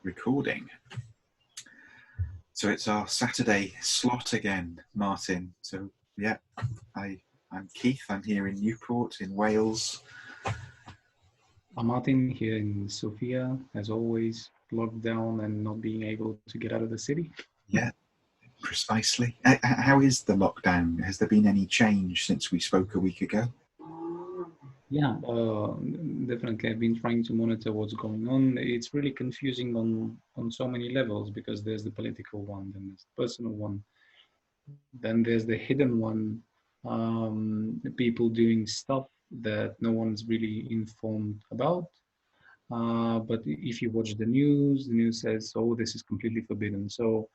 recording. So it's our Saturday slot again, Martin. So yeah, I'm Keith. I'm here in Newport in Wales. I'm Martin here in Sofia, as always, locked down and not being able to get out of the city. Yeah, precisely. How is the lockdown? Has there been any change since we spoke a week ago? Yeah, definitely. I've been trying to monitor what's going on. It's really confusing on so many levels because there's the political one, then there's the personal one, then there's the hidden one. People doing stuff that no one's really informed about. But if you watch the news says, oh, this is completely forbidden. So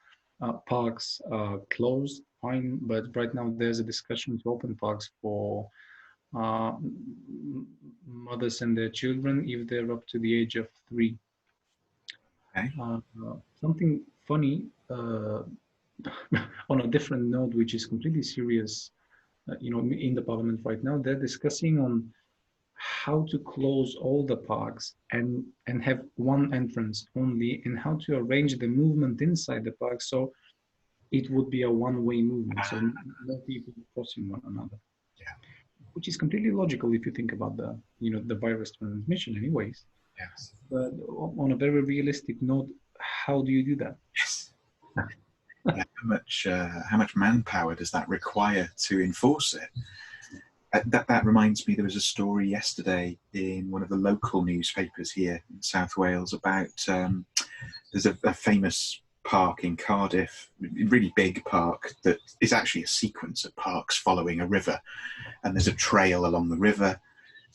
parks are closed, fine. But right now there's a discussion to open parks for mothers and their children if they're up to the age of 3. Okay. Something funny on a different note, which is completely serious, in the parliament right now, they're discussing on how to close all the parks and have one entrance only, and how to arrange the movement inside the park so it would be a one-way movement, so no people crossing one another. Yeah. Which is completely logical if you think about the virus transmission anyways. Yes. But on a very realistic note, how do you do that? Yes. Yeah, how much manpower does that require to enforce it? That reminds me, there was a story yesterday in one of the local newspapers here in South Wales about there's a famous park in Cardiff, a really big park that is actually a sequence of parks following a river, and there's a trail along the river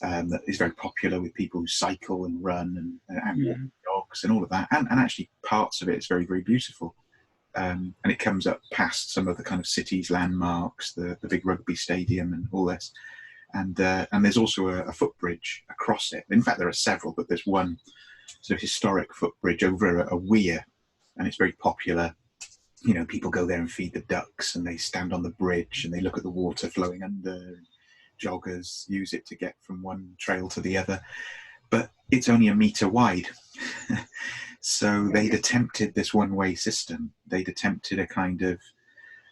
that is very popular with people who cycle and run and walk dogs and all of that, and actually parts of it is very, very beautiful. And it comes up past some of the kind of city's landmarks, the big rugby stadium and all this. And there's also a footbridge across it. In fact, there are several, but there's one sort of historic footbridge over a weir, and it's very popular. You know, people go there and feed the ducks, and they stand on the bridge and they look at the water flowing under. Joggers use it to get from one trail to the other. But it's only a metre wide. So they'd attempted this one-way system. They'd attempted a kind of,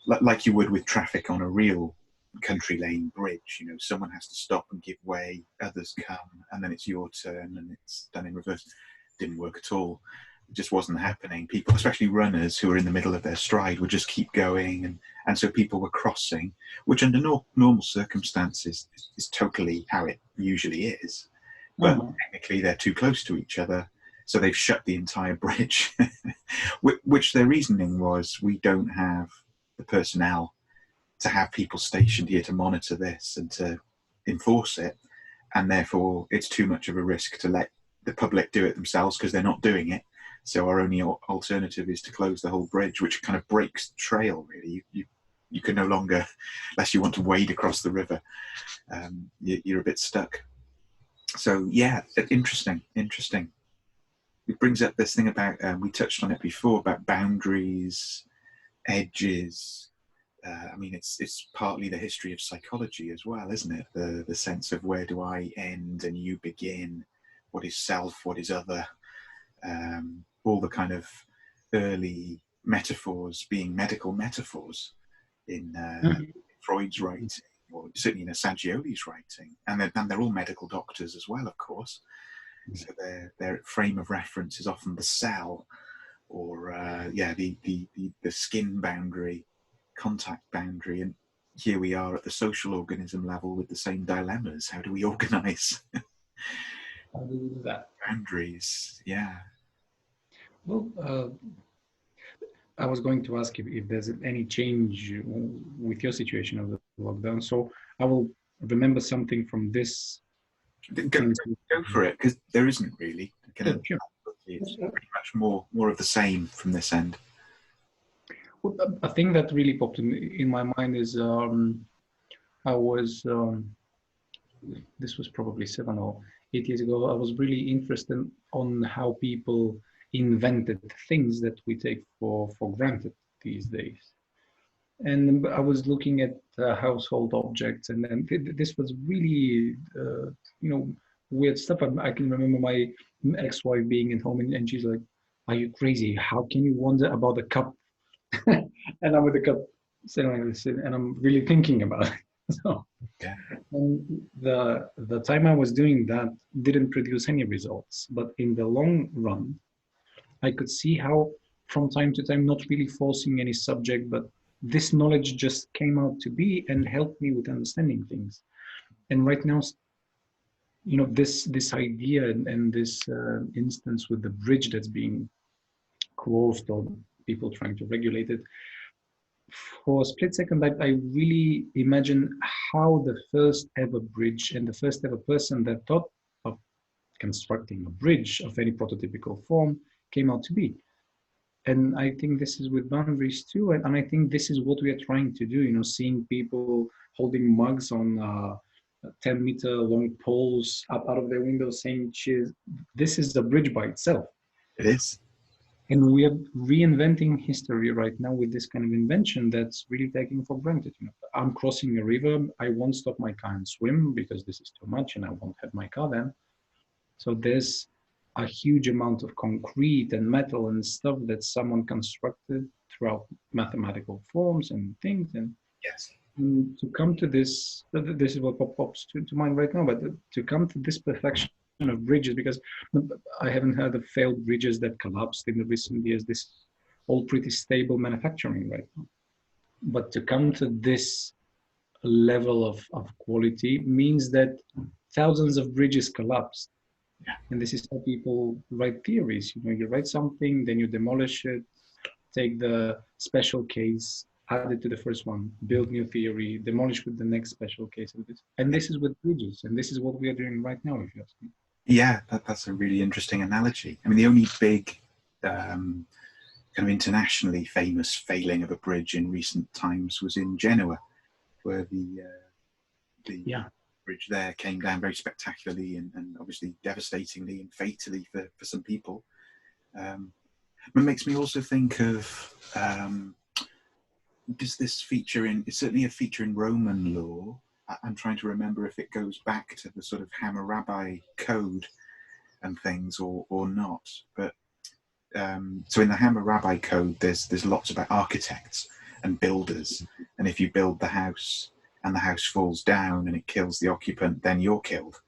like you would with traffic on a real country lane bridge, someone has to stop and give way, others come, and then it's your turn, and it's done in reverse. Didn't work at all. It just wasn't happening. People, especially runners who are in the middle of their stride, would just keep going, and so people were crossing, which under normal circumstances is totally how it usually is. But technically they're too close to each other, so they've shut the entire bridge, which their reasoning was, we don't have the personnel to have people stationed here to monitor this and to enforce it, and therefore it's too much of a risk to let the public do it themselves because they're not doing it. So our only alternative is to close the whole bridge, which kind of breaks the trail, really. You can no longer, unless you want to wade across the river, you're a bit stuck. So yeah, interesting. It brings up this thing about, we touched on it before, about boundaries, edges. It's partly the history of psychology as well, isn't it? The sense of where do I end and you begin, what is self, what is other, all the kind of early metaphors being medical metaphors in Freud's writing, or certainly in Assagioli's writing, and they're all medical doctors as well, of course. So their frame of reference is often the cell, or the skin boundary, contact boundary, and here we are at the social organism level with the same dilemmas. How do we organize How do we do that? Boundaries? Yeah. Well, I was going to ask if there's any change with your situation of the lockdown. So I will remember something from this. Go for it, because there isn't really. Sure. It's pretty much more of the same from this end. Well, a thing that really popped in my mind is I was, this was probably 7 or 8 years ago, I was really interested on how people invented things that we take for granted these days. And I was looking at household objects, and then this was really, weird stuff. I can remember my ex-wife being at home, and she's like, are you crazy? How can you wonder about the cup? And I'm with the cup sitting like this, and I'm really thinking about it. So, Yeah. and the time I was doing that didn't produce any results, but in the long run, I could see how from time to time, not really forcing any subject, but this knowledge just came out to be and helped me with understanding things. And right now, this idea and this instance with the bridge that's being closed or people trying to regulate it, for a split second, I really imagine how the first ever bridge and the first ever person that thought of constructing a bridge of any prototypical form came out to be. And I think this is with boundaries too. And I think this is what we are trying to do, seeing people holding mugs on 10-meter long poles up out of their windows saying cheers. This is a bridge by itself. It is. And we are reinventing history right now with this kind of invention that's really taken for granted. I'm crossing a river. I won't stop my car and swim because this is too much and I won't have my car then. So there's a huge amount of concrete and metal and stuff that someone constructed throughout mathematical forms and things. And Yes. to come to this is what pops to mind right now, but to come to this perfection of bridges, because I haven't heard of failed bridges that collapsed in the recent years. This is all pretty stable manufacturing right now. But to come to this level of quality means that thousands of bridges collapsed. Yeah. And this is how people write theories. You write something, then you demolish it, take the special case, add it to the first one, build new theory, demolish with the next special case of this. And this is with bridges, and this is what we are doing right now, if you ask me. Yeah, that's a really interesting analogy. I mean, the only big kind of internationally famous failing of a bridge in recent times was in Genoa, where the bridge there came down very spectacularly and obviously devastatingly and fatally for some people. It makes me also think of, does this feature it's certainly a feature in Roman law. I'm trying to remember if it goes back to the sort of Hammurabi code and things or not. But so in the Hammurabi code, there's lots about architects and builders. And if you build the house and the house falls down and it kills the occupant, then you're killed.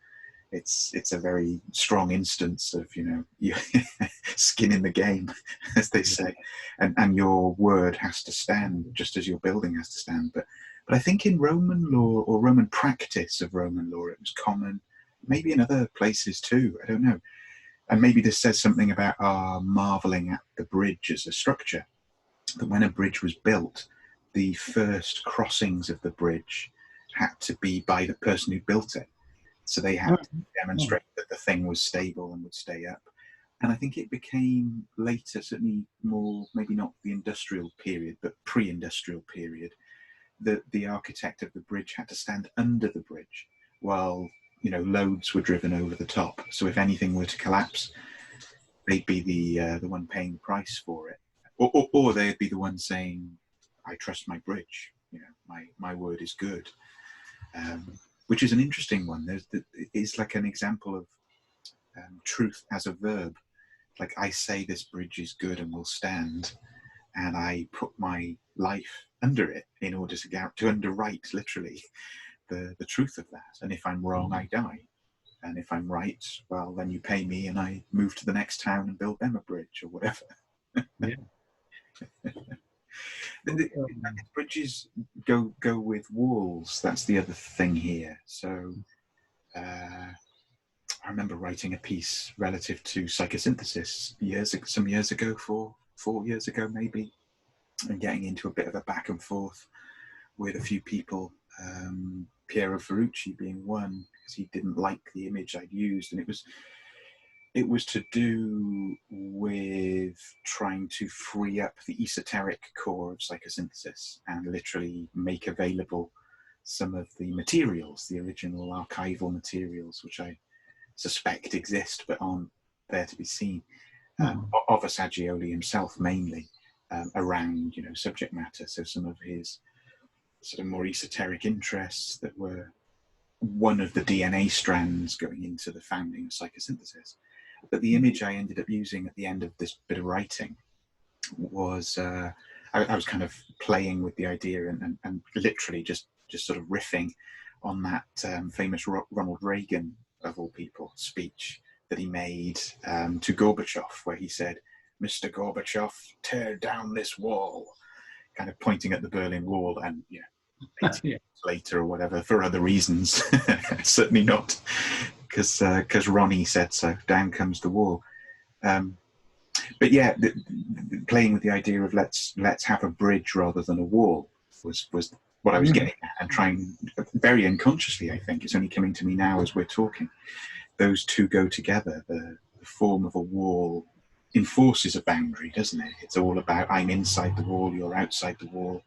It's a very strong instance of, skin in the game, as they say, and your word has to stand just as your building has to stand. But I think in Roman law or Roman practice of Roman law, it was common, maybe in other places too, I don't know. And maybe this says something about our marveling at the bridge as a structure, that when a bridge was built, the first crossings of the bridge had to be by the person who built it. So they had to demonstrate that the thing was stable and would stay up. And I think it became later, certainly more, maybe not the industrial period, but pre-industrial period, that the architect of the bridge had to stand under the bridge while, loads were driven over the top. So if anything were to collapse, they'd be the one paying the price for it. Or they'd be the one saying, I trust my bridge, my word is good. Which is an interesting one. It's like an example of truth as a verb. Like, I say this bridge is good and will stand, and I put my life under it in order to underwrite, literally, the truth of that. And if I'm wrong, I die. And if I'm right, well, then you pay me and I move to the next town and build them a bridge or whatever. Yeah. Bridges go with walls. That's the other thing here. So I remember writing a piece relative to psychosynthesis some years ago, 4 years ago maybe, and getting into a bit of a back and forth with a few people, Piero Ferrucci being one, because he didn't like the image I'd used, and it was to do with trying to free up the esoteric core of psychosynthesis and literally make available some of the materials, the original archival materials, which I suspect exist but aren't there to be seen, of Assagioli himself mainly, around subject matter. So some of his sort of more esoteric interests that were one of the DNA strands going into the founding of psychosynthesis. But the image I ended up using at the end of this bit of writing was I was kind of playing with the idea and literally just sort of riffing on that famous Ronald Reagan, of all people, speech that he made to Gorbachev, where he said, "Mr. Gorbachev, tear down this wall," kind of pointing at the Berlin Wall. And 18 years later or whatever, for other reasons, certainly not because Ronnie said so, down comes the wall. But yeah, playing with the idea of let's have a bridge rather than a wall was what I was getting at, and trying very unconsciously. I think it's only coming to me now as we're talking. Those two go together. The form of a wall enforces a boundary, doesn't it? It's all about I'm inside the wall, you're outside the wall.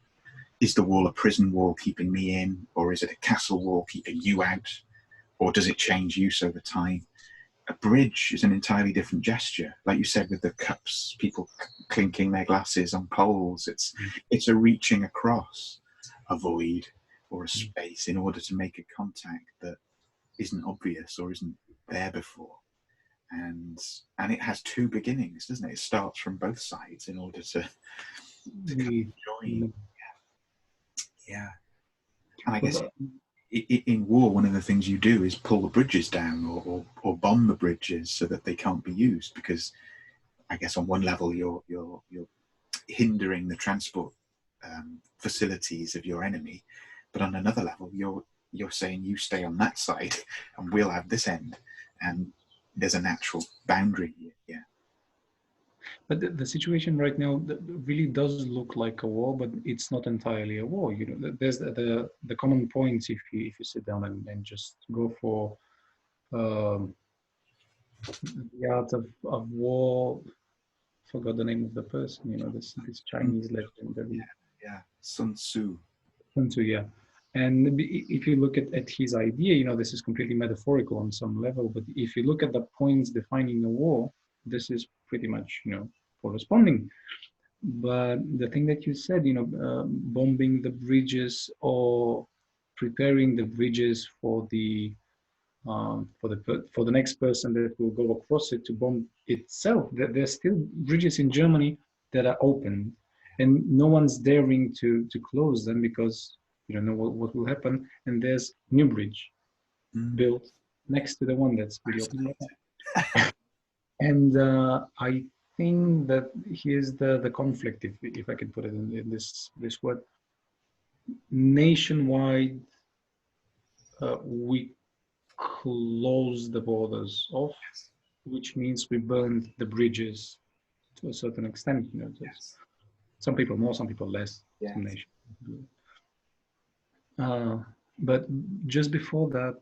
Is the wall a prison wall keeping me in, or is it a castle wall keeping you out, or does it change use over time? A bridge is an entirely different gesture. Like you said, with the cups, people clinking their glasses on poles, it's a reaching across a void or a space in order to make a contact that isn't obvious or isn't there before. And it has two beginnings, doesn't it? It starts from both sides in order to join. Yeah. And I guess in war, one of the things you do is pull the bridges down or bomb the bridges so that they can't be used, because I guess on one level you're hindering the transport facilities of your enemy, but on another level you're saying you stay on that side and we'll have this end, and there's a natural boundary here. Yeah. But the situation right now really does look like a war, but it's not entirely a war. There's the common points if you sit down and just go for the art of war. Forgot the name of the person. This Chinese legendary. Yeah. Sun Tzu. Sun Tzu, yeah. And if you look at his idea, this is completely metaphorical on some level. But if you look at the points defining a war, this is pretty much, corresponding. But the thing that you said, bombing the bridges or preparing the bridges for the next person that will go across it to bomb itself. There's still bridges in Germany that are open, and no one's daring to close them because you don't know what will happen. And there's new bridge built next to the one that's really open. And I think that here's the conflict, if I can put it in this word. Nationwide, we close the borders off, which means we burned the bridges to a certain extent. Some people more, some people less. Yes. Some nations. But just before that,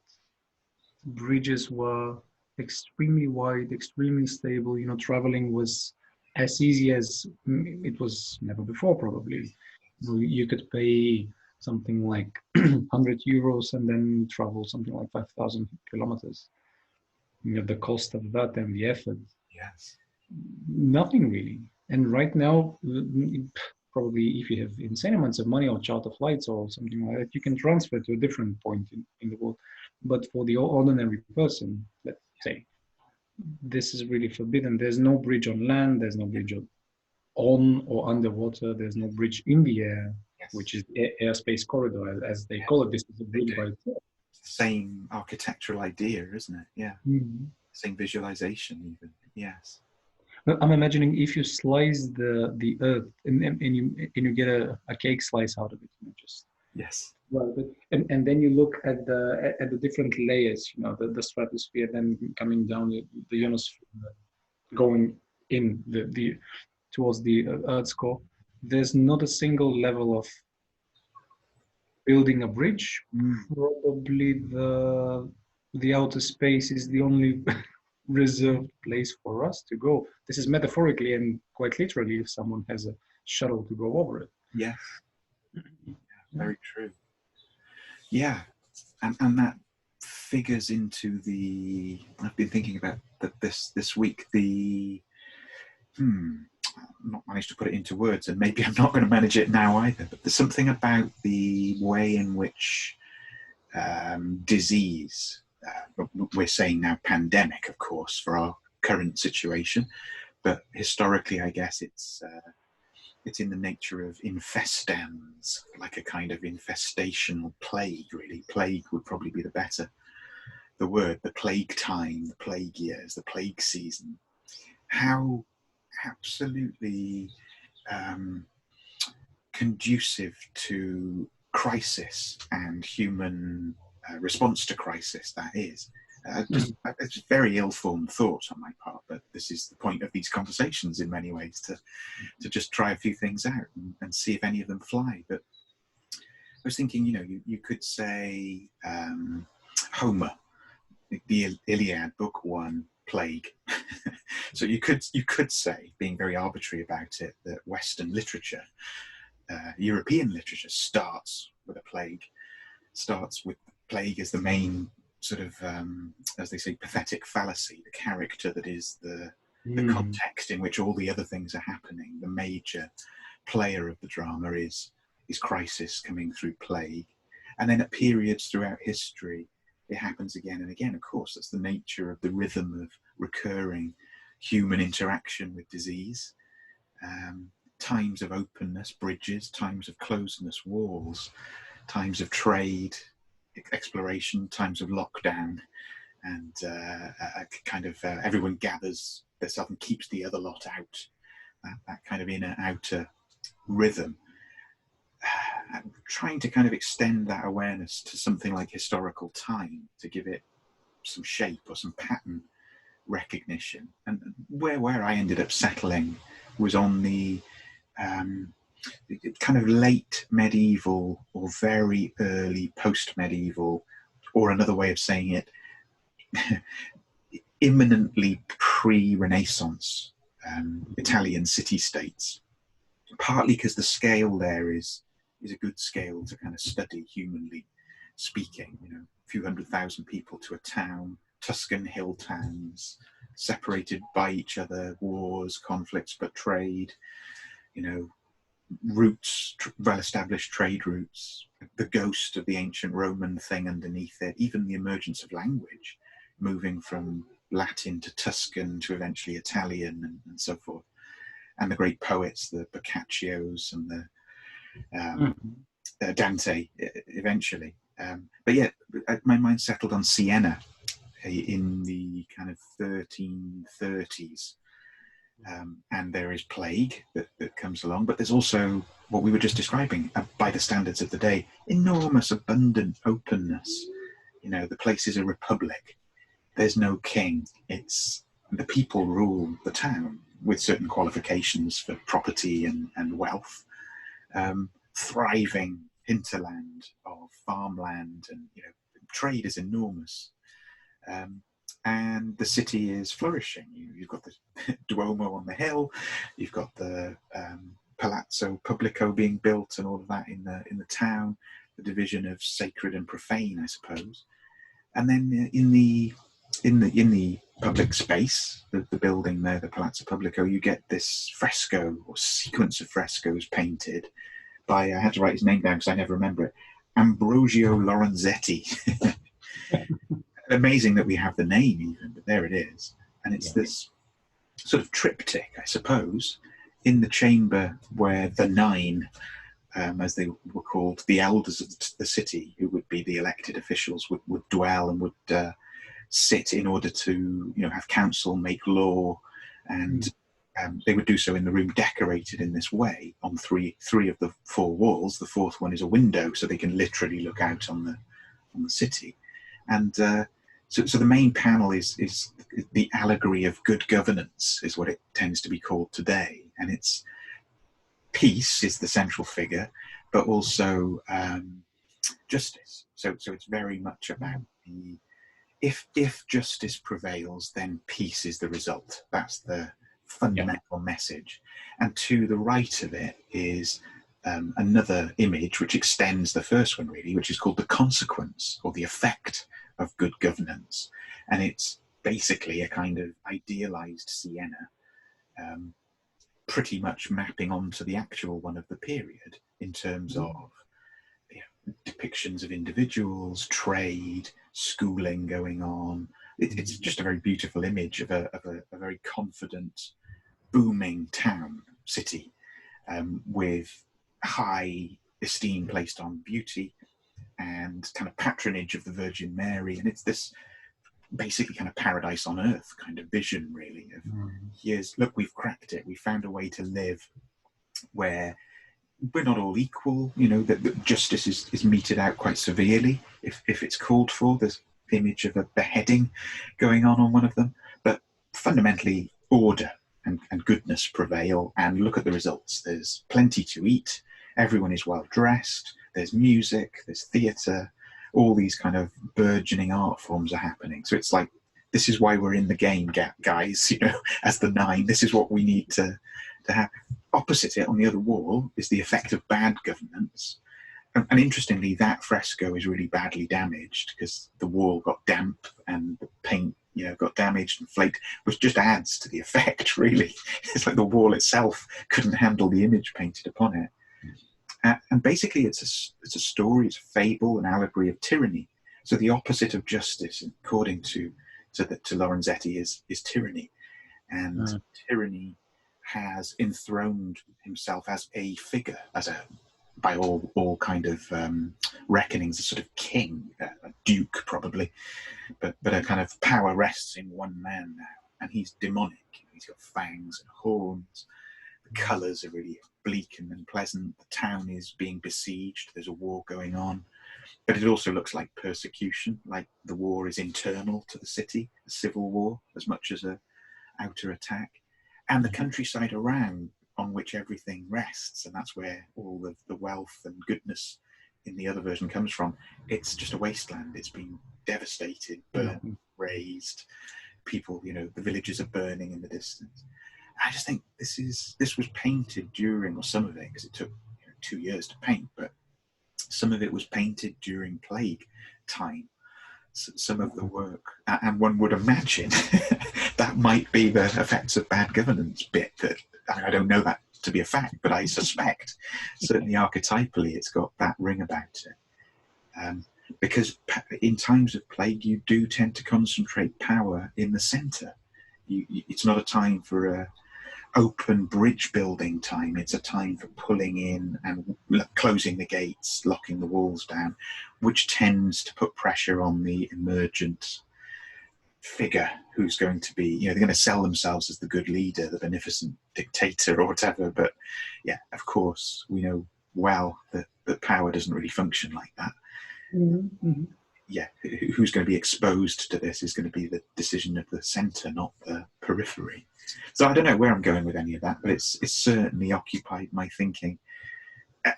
bridges were extremely wide, extremely stable. Traveling was as easy as it was never before, probably. You could pay something like 100 euros and then travel something like 5,000 kilometers. The cost of that and the effort. Yes. Nothing really. And right now, probably if you have insane amounts of money or charter flights or something like that, you can transfer to a different point in the world. But for the ordinary person, let's say, this is really forbidden. There's no bridge on land. There's no bridge on or underwater. There's no bridge in the air, which is the airspace corridor, as they call it. This is a bridge by itself. Same architectural idea, isn't it? Yeah. Mm-hmm. Same visualization, even. Yes. Well, I'm imagining if you slice the earth and you get a cake slice out of it, just yes. Well, and then you look at the different layers, the stratosphere, then coming down the ionosphere, going in the towards the Earth's core. There's not a single level of building a bridge. Probably the outer space is the only reserved place for us to go. This is metaphorically and quite literally if someone has a shuttle to go over it. Yes. Very true. Yeah, and that figures into I've been thinking about this week, I've not managed to put it into words, and maybe I'm not going to manage it now either, but there's something about the way in which disease, we're saying now pandemic, of course, for our current situation, but historically, I guess it's in the nature of infestans, like a kind of infestational plague. Really, plague would probably be the word, the plague time, the plague years, the plague season. How absolutely conducive to crisis and human response to crisis that is. It's just very ill-formed thought on my part, but this is the point of these conversations in many ways, to just try a few things out and see if any of them fly. But I was thinking, you could say Homer, the Iliad, book 1, plague. So you could say, being very arbitrary about it, that Western literature, European literature, starts with plague as the main sort of, as they say, pathetic fallacy, the character that is the context in which all the other things are happening. The major player of the drama is crisis coming through plague. And then at periods throughout history, it happens again and again. Of course, that's the nature of the rhythm of recurring human interaction with disease. Times of openness, bridges, times of closedness, walls, times of trade, exploration, times of lockdown, and kind of everyone gathers themselves and keeps the other lot out. That kind of inner-outer rhythm. Trying to kind of extend that awareness to something like historical time, to give it some shape or some pattern recognition. And where I ended up settling was on the kind of late medieval or very early post-medieval, or another way of saying it, imminently pre-Renaissance Italian city-states, partly because the scale there is a good scale to kind of study, humanly speaking. A few 100,000 people to a town, Tuscan hill towns, separated by each other, wars, conflicts, but trade, routes, well-established trade routes, the ghost of the ancient Roman thing underneath it, even the emergence of language, moving from Latin to Tuscan to eventually Italian and so forth. And the great poets, the Boccaccio's and the Dante eventually. But yeah, my mind settled on Siena in the kind of 1330s. And there is plague that comes along, but there's also what we were just describing, by the standards of the day, enormous, abundant openness. The place is a republic. There's no king. It's the people rule the town with certain qualifications for property and wealth. Thriving hinterland of farmland, and trade is enormous. And the city is flourishing. You've got the Duomo on the hill, you've got the Palazzo Pubblico being built, and all of that in the town. The division of sacred and profane, I suppose. And then in the public space, the building there, the Palazzo Pubblico, you get this fresco or sequence of frescoes painted by, I had to write his name down because I never remember it, Ambrogio Lorenzettis. Amazing that we have the name even, but there it is. And it's this sort of triptych, I suppose, in the chamber where the nine, as they were called, the elders of the city, who would be the elected officials, would dwell and would sit in order to have counsel, make law, and they would do so in the room decorated in this way on three of the four walls. The fourth one is a window, so they can literally look out on the city. And so the main panel is the allegory of good governance, is what it tends to be called today. And it's peace is the central figure, but also justice. So it's very much about if justice prevails, then peace is the result. That's the fundamental message. And to the right of it is another image which extends the first one, really, which is called the consequence or the effect of good governance. And it's basically a kind of idealized Siena, pretty much mapping onto the actual one of the period in terms of depictions of individuals, trade, schooling going on, it's just a very beautiful image of a very confident, booming town, city, with high esteem placed on beauty and kind of patronage of the Virgin Mary. And it's this basically kind of paradise on earth kind of vision, really, of here's, look, we've cracked it. We found a way to live where we're not all equal, you know, that justice is meted out quite severely if it's called for. There's image of a beheading going on one of them, but fundamentally order and goodness prevail. And look at the results. There's plenty to eat. Everyone is well dressed. There's music, there's theatre, all these kind of burgeoning art forms are happening. So it's like, this is why we're in the game, guys, you know, as the nine. This is what we need to have. Opposite it, on the other wall, is the effect of bad governance. And interestingly, that fresco is really badly damaged because the wall got damp and the paint, you know, got damaged and flaked, which just adds to the effect, really. It's like the wall itself couldn't handle the image painted upon it. And basically, it's a story, it's a fable, an allegory of tyranny. So the opposite of justice, according to Lorenzetti, is tyranny. And tyranny has enthroned himself as a figure, by all kind of reckonings, a sort of king, a duke probably, but a kind of power rests in one man now, and he's demonic. He's got fangs and horns. The colours are really bleak and unpleasant. The town is being besieged. There's a war going on, but it also looks like persecution, like the war is internal to the city, a civil war, as much as a outer attack. And the countryside around, on which everything rests, and that's where all the wealth and goodness in the other version comes from. It's just a wasteland. It's been devastated, burned, razed. People, you know, the villages are burning in the distance. I just think this was painted during, or some of it, because it took 2 years to paint, but some of it was painted during plague time. Some of the work, and one would imagine that might be the effects of bad governance bit. That I don't know that to be a fact, but I suspect certainly archetypally it's got that ring about it. Because in times of plague, you do tend to concentrate power in the centre. It's not a time for a open bridge building time. It's a time for pulling in and closing the gates, locking the walls down, which tends to put pressure on the emergent figure who's going to be, you know, they're going to sell themselves as the good leader, the beneficent dictator or whatever. But yeah, of course, we know well that power doesn't really function like that. Mm-hmm. Yeah, who's going to be exposed to this is going to be the decision of the centre, not the periphery. So I don't know where I'm going with any of that, but it's certainly occupied my thinking.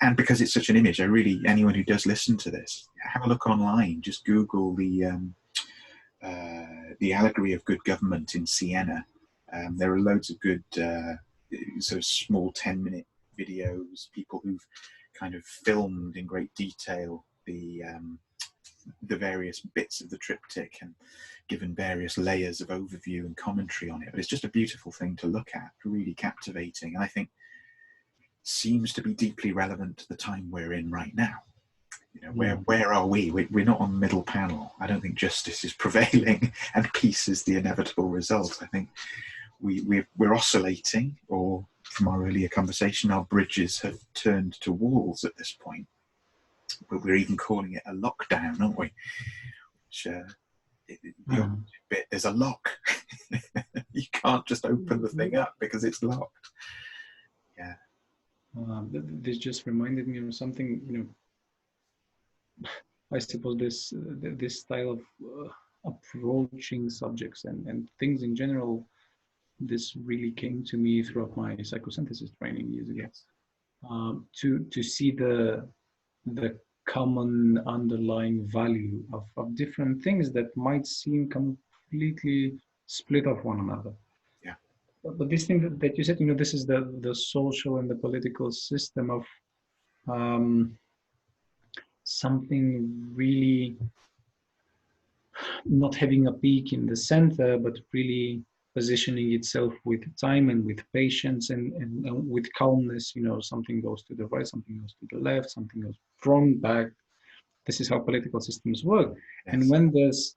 And because it's such an image, anyone who does listen to this, have a look online. Just Google the allegory of good government in Siena. There are loads of good sort of small 10-minute videos, people who've kind of filmed in great detail the various bits of the triptych and given various layers of overview and commentary on it. But it's just a beautiful thing to look at, really captivating, and I think seems to be deeply relevant to the time we're in right now. You know, where are we? We're not on the middle panel. I don't think justice is prevailing and peace is the inevitable result. I think we're oscillating, or from our earlier conversation, our bridges have turned to walls at this point. But we're even calling it a lockdown, aren't we? Which, there's a lock. You can't just open the thing up because it's locked. Yeah. This just reminded me of something, you know, I suppose this style of approaching subjects and things in general, this really came to me throughout my psychosynthesis training years ago. Yes. To see the common underlying value of different things that might seem completely split off one another. Yeah. But this thing that you said, you know, this is the social and the political system of something really not having a peak in the center, but really positioning itself with time and with patience and with calmness. You know, something goes to the right, something goes to the left, something goes front, back. This is how political systems work. Yes. And when there's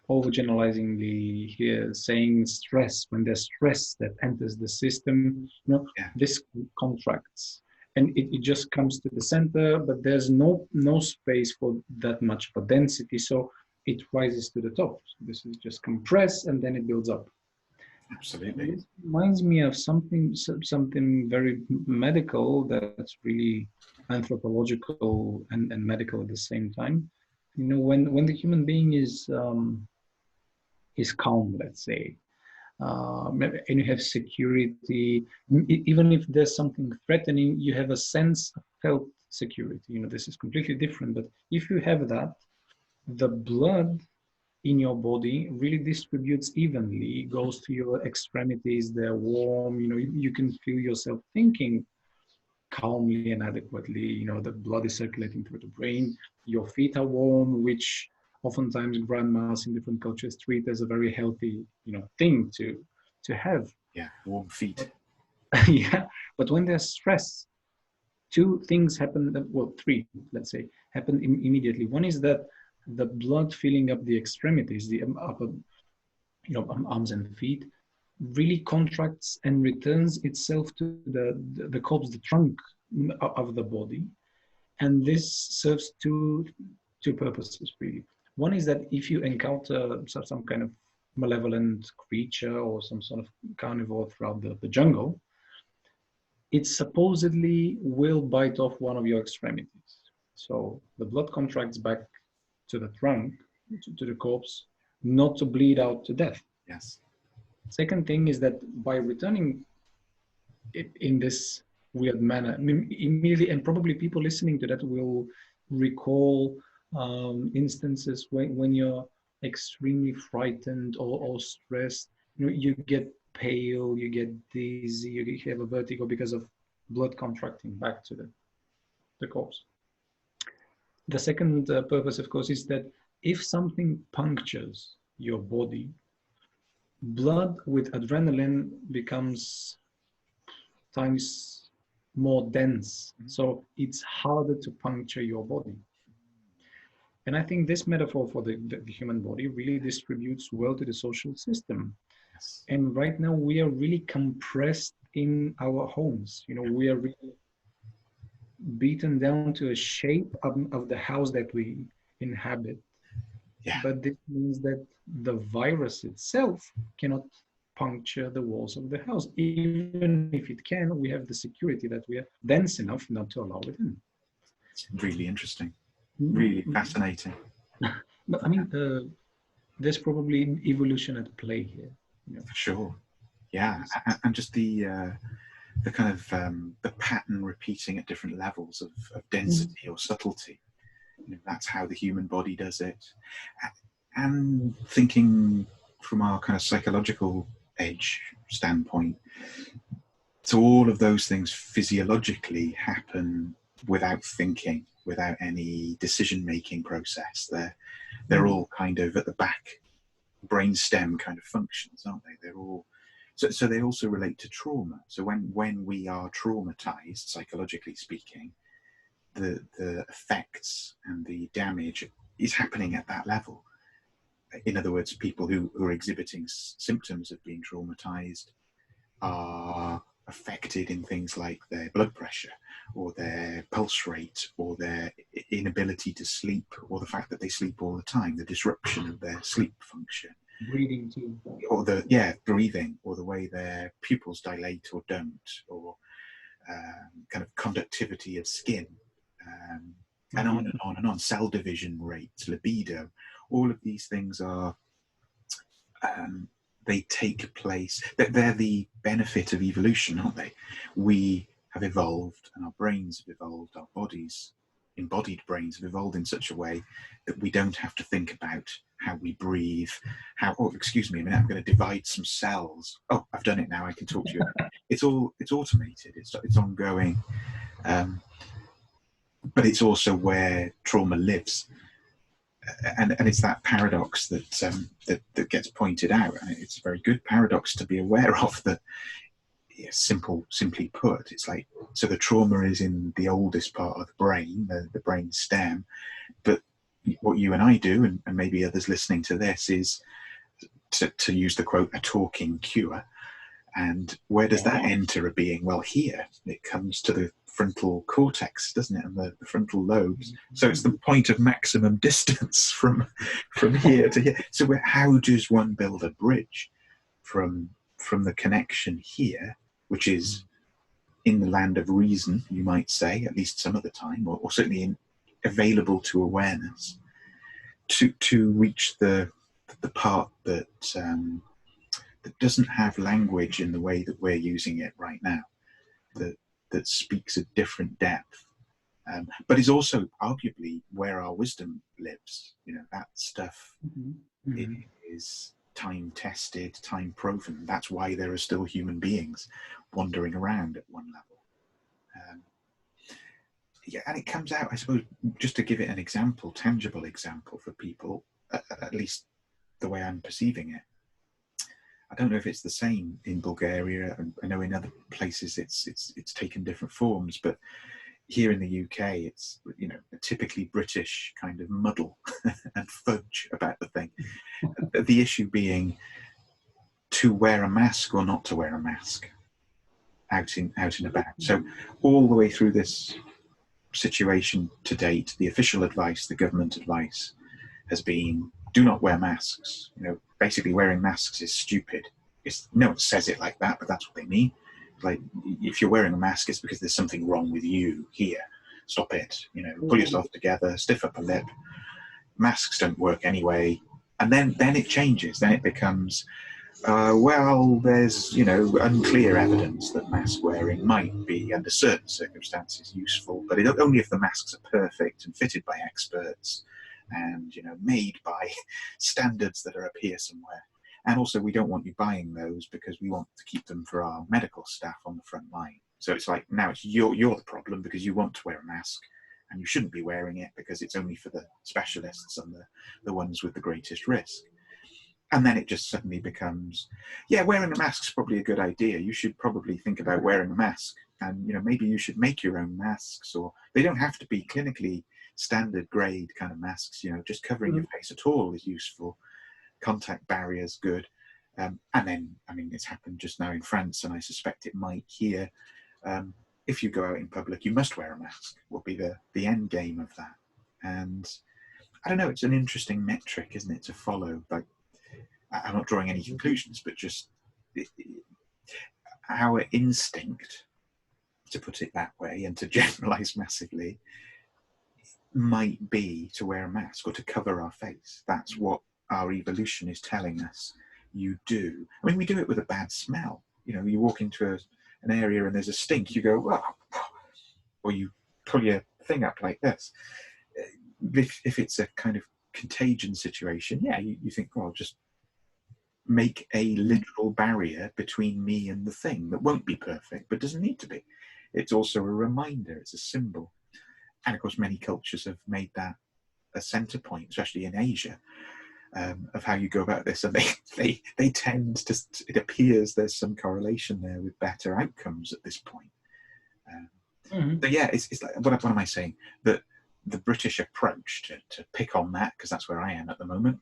overgeneralizingly here saying stress. When there's stress that enters the system, Yeah. this contracts, and it just comes to the center, but there's no space for that much of a density, so it rises to the top. So this is just compressed, and then it builds up. Absolutely. This reminds me of something very medical that's really anthropological and medical at the same time. When the human being is calm, let's say, and you have security, even if there's something threatening, you have a sense of felt security. This is completely different. But if you have that, the blood in your body really distributes evenly, goes to your extremities, they're warm, you can feel yourself thinking calmly and adequately, the blood is circulating through the brain, your feet are warm, which oftentimes grandmas in different cultures treat as a very healthy, thing to have. Yeah, warm feet. Yeah, but when there's stress, two things happen, well, three, let's say, happen immediately. One is that the blood filling up the extremities, the upper, arms and feet, really contracts and returns itself to the corpse, the trunk of the body. And this serves two purposes, really. One is that if you encounter some kind of malevolent creature or some sort of carnivore throughout the jungle, it supposedly will bite off one of your extremities. So the blood contracts back to the trunk, to the corpse, not to bleed out to death. Yes. Second thing is that by returning it in this weird manner, immediately, and probably people listening to that will recall instances when you're extremely frightened or stressed, you get pale, you get dizzy, you have a vertigo because of blood contracting back to the corpse. The second purpose, of course, is that if something punctures your body, blood with adrenaline becomes times more dense. So it's harder to puncture your body. And I think this metaphor for the human body really distributes well to the social system. Yes. And right now we are really compressed in our homes. We are really beaten down to a shape of the house that we inhabit. Yeah. But this means that the virus itself cannot puncture the walls of the house. Even if it can, we have the security that we are dense enough not to allow it in. It's really interesting. Really fascinating. But I mean, there's probably evolution at play here. For sure. Yeah, and just the kind of the pattern repeating at different levels of density or subtlety. That's how the human body does it. And thinking from our kind of psychological age standpoint, so all of those things physiologically happen without thinking, without any decision-making process. They're all kind of at the back brainstem kind of functions, aren't they? They're all so they also relate to trauma. So when we are traumatized, psychologically speaking, the effects and the damage is happening at that level. In other words, people who are exhibiting symptoms of being traumatized are affected in things like their blood pressure or their pulse rate or their inability to sleep or the fact that they sleep all the time, the disruption of their sleep function. Breathing too. Or breathing, or the way their pupils dilate or don't, or kind of conductivity of skin, and on and on and on. Cell division rates, libido, all of these things are, they take place, they're the benefit of evolution, aren't they? We have evolved, and our brains have evolved, our bodies, embodied brains have evolved in such a way that we don't have to think about how we breathe, excuse me a minute, I'm going to divide some cells. Oh, I've done it now, I can talk to you. It's automated, it's ongoing, but it's also where trauma lives. And it's that paradox that gets pointed out. And it's a very good paradox to be aware of, that simply put, it's like, so the trauma is in the oldest part of the brain, the brain stem, but what you and I do, and maybe others listening to this, is to use the quote, a talking cure. And where does that enter a being? Well, here it comes to the frontal cortex, doesn't it, and the frontal lobes. So it's the point of maximum distance from here to here. So how does one build a bridge from the connection here, which is in the land of reason, you might say, at least some of the time, or certainly available to awareness, to reach the part that that doesn't have language in the way that we're using it right now, that speaks a different depth, but is also arguably where our wisdom lives. That stuff is time tested, time proven. That's why there are still human beings wandering around at one level. Yeah, and it comes out, I suppose, just to give it an example, tangible example for people, at least the way I'm perceiving it. I don't know if it's the same in Bulgaria, and I know in other places it's taken different forms, but here in the UK, it's a typically British kind of muddle and fudge about the thing. The issue being to wear a mask or not to wear a mask out and about. So all the way through this situation to date, the official advice, the government advice, has been do not wear masks. Basically wearing masks is stupid. No one says it like that, but that's what they mean. Like, if you're wearing a mask, it's because there's something wrong with you here. Stop it. Pull yourself together, stiff up a lip. Masks don't work anyway. And then it changes. Then it becomes, well, there's, unclear evidence that mask wearing might be, under certain circumstances, useful, but only if the masks are perfect and fitted by experts and, made by standards that are up here somewhere. And also, we don't want you buying those because we want to keep them for our medical staff on the front line. So it's like, now it's you're the problem because you want to wear a mask, and you shouldn't be wearing it because it's only for the specialists and the ones with the greatest risk. And then it just suddenly becomes, yeah, wearing a mask is probably a good idea. You should probably think about wearing a mask. And, maybe you should make your own masks, or they don't have to be clinically standard grade kind of masks. Just covering your face at all is useful. Contact barriers, good. And then, it's happened just now in France, and I suspect it might here. If you go out in public, you must wear a mask, will be the end game of that. And I don't know, it's an interesting metric, isn't it, to follow? Like, I'm not drawing any conclusions, but just our instinct, to put it that way, and to generalize massively, might be to wear a mask or to cover our face. That's what our evolution is telling us you do. We do it with a bad smell. You walk into an area and there's a stink, you go, oh, or you pull your thing up like this. If it's a kind of contagion situation, yeah, you think, well, just make a literal barrier between me and the thing that won't be perfect, but doesn't need to be. It's also a reminder, it's a symbol. And of course, many cultures have made that a center point, especially in Asia, of how you go about this, and they tend to. It appears there's some correlation there with better outcomes at this point. So yeah, it's like, what am I saying? That the British approach to pick on that, because that's where I am at the moment,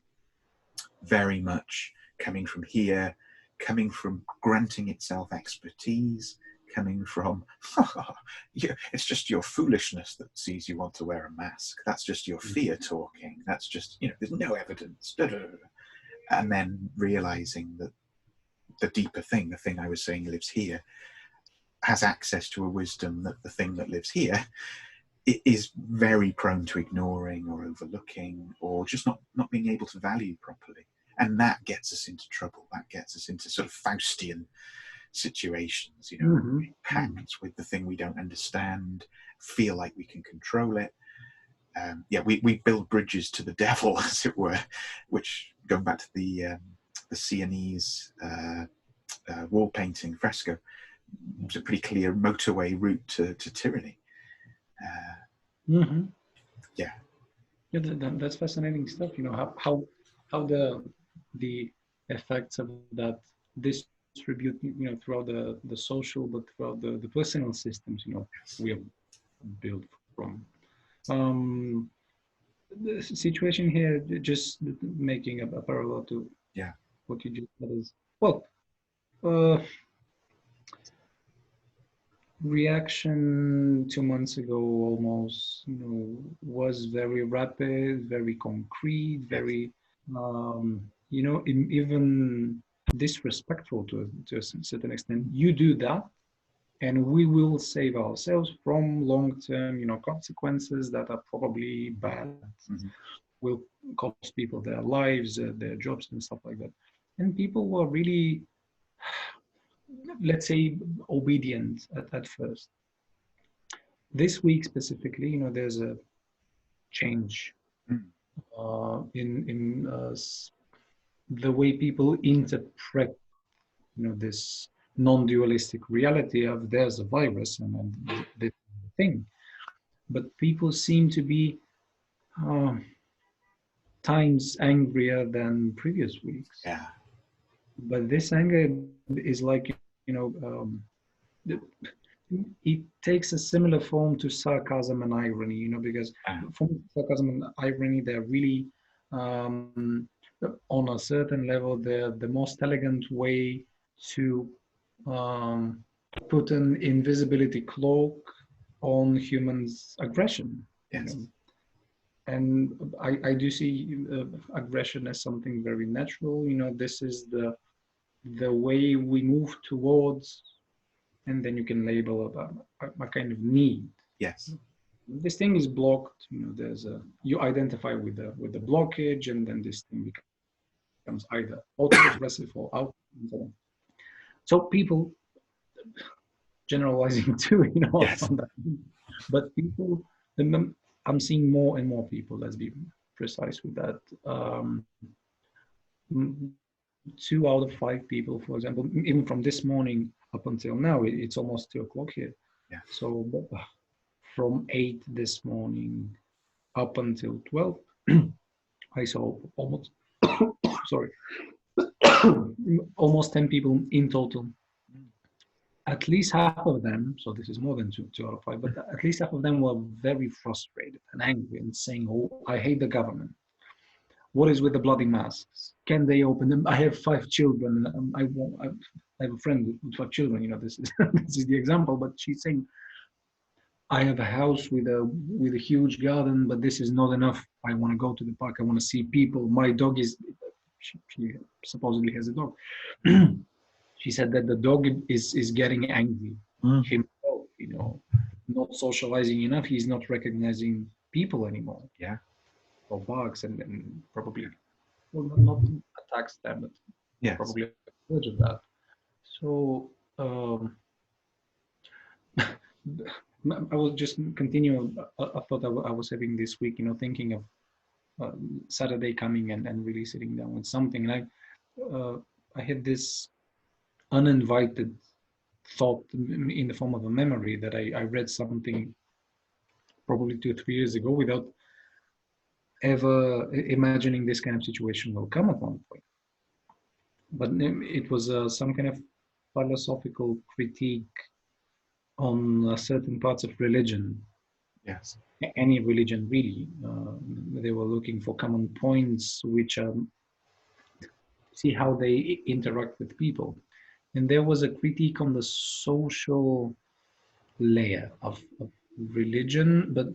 very much coming from here, coming from granting itself expertise, coming from, it's just your foolishness that sees you want to wear a mask. That's just your fear talking. That's just, there's no evidence. And then realizing that the deeper thing, the thing I was saying lives here, has access to a wisdom that the thing that lives here is very prone to ignoring or overlooking, or just not being able to value properly. And that gets us into trouble. That gets us into sort of Faustian situations, packed with the thing we don't understand, feel like we can control it. We build bridges to the devil, as it were, which, going back to the Sienese wall painting fresco, it's a pretty clear motorway route to tyranny. Yeah, that's fascinating stuff. How the effects of that distribute, throughout the social, but throughout the personal systems, we have built from. the situation here, just making a parallel to Yeah. what you just said is, well, uh, reaction 2 months ago almost, was very rapid, very concrete, Yes. very, even disrespectful to a certain extent. You do that, and we will save ourselves from long-term, consequences that are probably bad. Mm-hmm. Will cost people their lives, their jobs, and stuff like that. And people were really, let's say, obedient at first. This week specifically, there's a change Mm. in the way people interpret, this non-dualistic reality of there's a virus and this thing. But people seem to be uh, times angrier than previous weeks. Yeah. But this anger is like, you know, um, it takes a similar form to sarcasm and irony, because from sarcasm and irony, they're really, on a certain level, they're the most elegant way to um, put an invisibility cloak on humans' aggression. Yes. And I do see aggression as something very natural. This is the way we move towards, and then you can label a kind of need. Yes. This thing is blocked. You identify with the blockage, and then this thing becomes either auto-expressive or out, and so on. So people, generalizing too, Yes. on that. But people, I'm seeing more and more people. Let's be precise with that. 2 out of 5 people, for example, even from this morning up until now, it's almost 2 o'clock here. Yeah. So from 8 this morning up until 12, I saw almost, sorry, almost 10 people in total. At least half of them, so this is more than 2 out of 5, but at least half of them were very frustrated and angry and saying, "Oh, I hate the government. What is with the bloody masks? Can they open them? I have 5 children. I have a friend with 5 children. This is this is the example. But she's saying, I have a house with a huge garden, but this is not enough. I want to go to the park. I want to see people. My dog is. She supposedly has a dog. She said that the dog is getting angry himself. Not socializing enough. He's not recognizing people anymore. Yeah. Or barks and probably, well, not attacks them, but Yes. probably a verge of that. So I will just continue a thought I was having this week, thinking of Saturday coming and really sitting down with something. Like I had this uninvited thought in the form of a memory that I read something probably 2 or 3 years ago without ever imagining this kind of situation will come at one point. But it was some kind of philosophical critique on certain parts of religion. Yes. Any religion, really. They were looking for common points which see how they interact with people. And there was a critique on the social layer of religion, but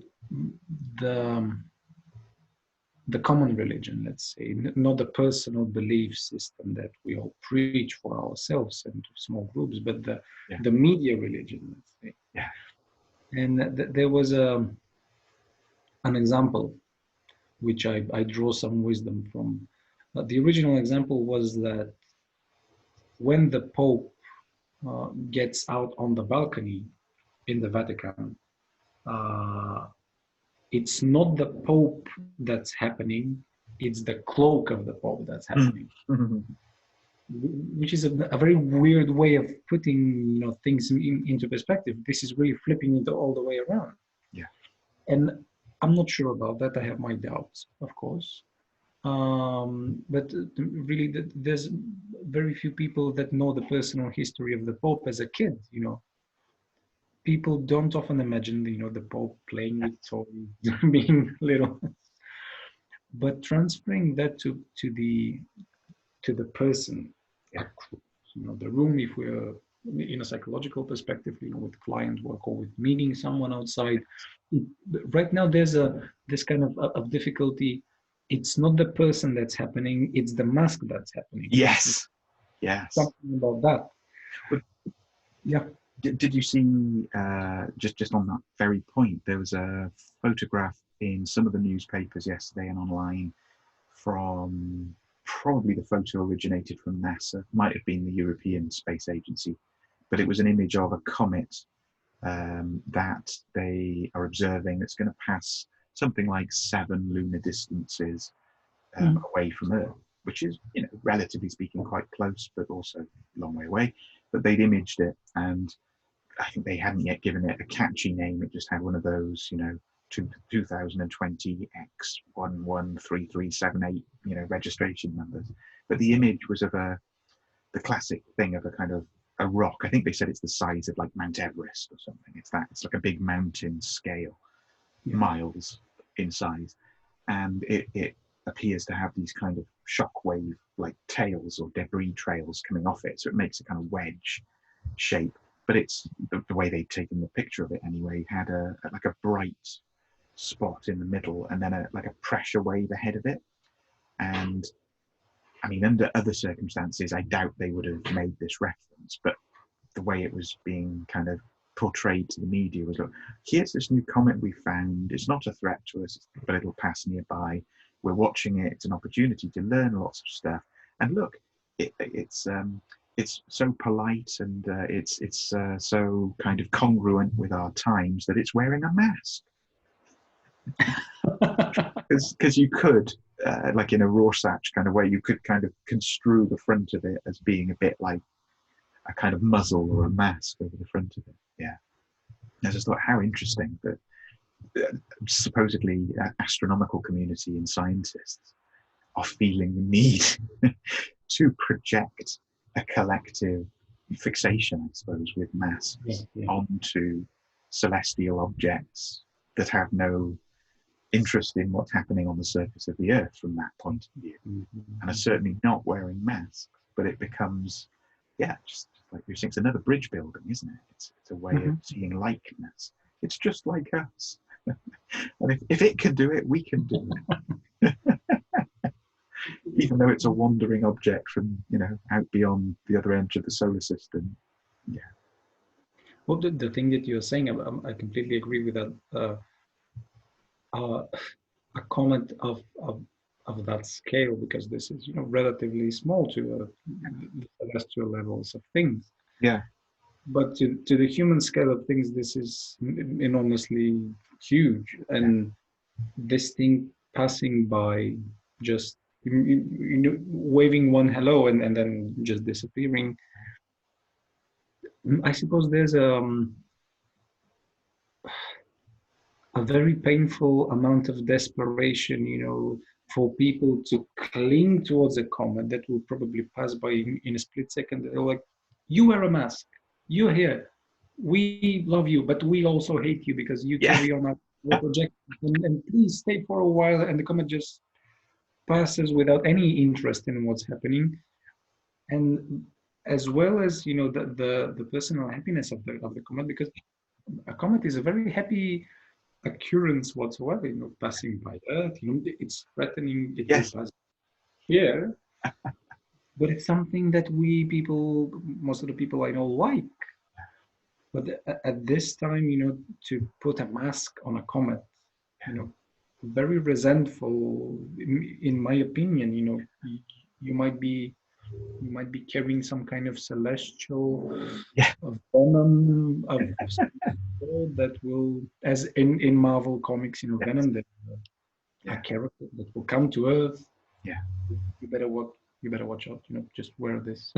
the common religion, let's say, not the personal belief system that we all preach for ourselves and to small groups, but the media religion, let's say. Yeah. And there was an example which I draw some wisdom from. The original example was that when the Pope gets out on the balcony in the Vatican, it's not the Pope that's happening, it's the cloak of the Pope that's happening. Mm-hmm. Which is a very weird way of putting things into perspective. This is really flipping it all the way around. Yeah. And I'm not sure about that. I have my doubts, of course. But really, there's very few people that know the personal history of the Pope as a kid. People don't often imagine, the Pope playing with toys, being little. but transferring that to the person, Yeah. the room, if we're in a psychological perspective, with client work or with meeting someone outside. Right now, there's this kind of difficulty. It's not the person that's happening; it's the mask that's happening. Yes. Yes. Something about that. But, yeah. Did you see, just on that very point, there was a photograph in some of the newspapers yesterday and online from, probably the photo originated from NASA, might have been the European Space Agency, but it was an image of a comet that they are observing that's going to pass something like 7 lunar distances away from Earth, which is, relatively speaking, quite close, but also a long way away. But they'd imaged it, and I think they hadn't yet given it a catchy name. It just had one of those, 2020 X113378, registration numbers. But the image was of the classic thing of a kind of a rock. I think they said it's the size of like Mount Everest or something. It's like a big mountain scale, miles in size. And it appears to have these kind of shockwave like tails or debris trails coming off it. So it makes a kind of wedge shape. But it's the way they'd taken the picture of it anyway, had like a bright spot in the middle and then like a pressure wave ahead of it. And I mean, under other circumstances, I doubt they would have made this reference, but the way it was being kind of portrayed to the media was, look, here's this new comet we found. It's not a threat to us, but it'll pass nearby. We're watching it. It's an opportunity to learn lots of stuff. And look, it's so polite and it's so kind of congruent with our times that it's wearing a mask. Because you could, like in a Rorschach kind of way, you could kind of construe the front of it as being a bit like a kind of muzzle or a mask over the front of it. Yeah. I just thought how interesting that supposedly astronomical community and scientists are feeling the need to project a collective fixation, I suppose, with masks onto celestial objects that have no interest in what's happening on the surface of the Earth from that point of view, and are certainly not wearing masks. But it becomes, just like you're saying, it's another bridge building, isn't it? It's a way of seeing likeness. It's just like us. And if it can do it, we can do it. Even though it's a wandering object from, out beyond the other edge of the solar system. Yeah. Well, the thing that you're saying, I completely agree with that. A comment of that scale, because this is, relatively small to the celestial levels of things. Yeah. But to the human scale of things, this is enormously huge. And this thing passing by, just waving one hello and then just disappearing. I suppose there's a very painful amount of desperation, for people to cling towards a comet that will probably pass by in a split second. They're like, you wear a mask, you're here, we love you, but we also hate you because you carry on our project, and please stay for a while. And the comet just passes without any interest in what's happening. And as well as, the personal happiness of the comet, because a comet is a very happy occurrence whatsoever, passing by Earth, it's threatening, it will pass here, but it's something that most of the people I know like. But at this time, to put a mask on a comet, very resentful, in my opinion. You might be carrying some kind of celestial venom of that will, as in Marvel comics, Venom, that a character that will come to Earth. You better watch out. Just wear this.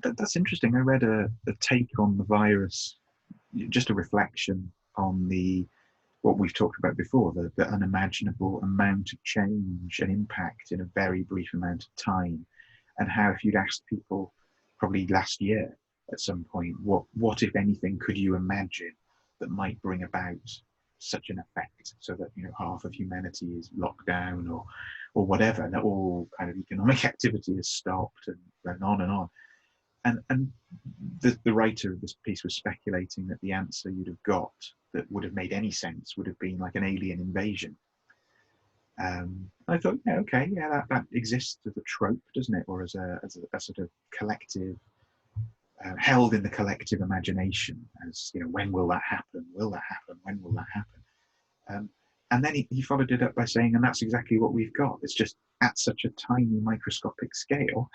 That's interesting. I read a take on the virus, just a reflection on what we've talked about before, the unimaginable amount of change and impact in a very brief amount of time, and how if you'd asked people probably last year at some point, what if anything could you imagine that might bring about such an effect, so that half of humanity is locked down or whatever, and that all kind of economic activity is stopped, and on and on. And the writer of this piece was speculating that the answer you'd have got that would have made any sense would have been like an alien invasion. I thought, yeah, okay, yeah, that exists as a trope, doesn't it, or as a sort of collective, held in the collective imagination as, when will that happen? Will that happen? When will that happen? And then he followed it up by saying, and that's exactly what we've got. It's just at such a tiny microscopic scale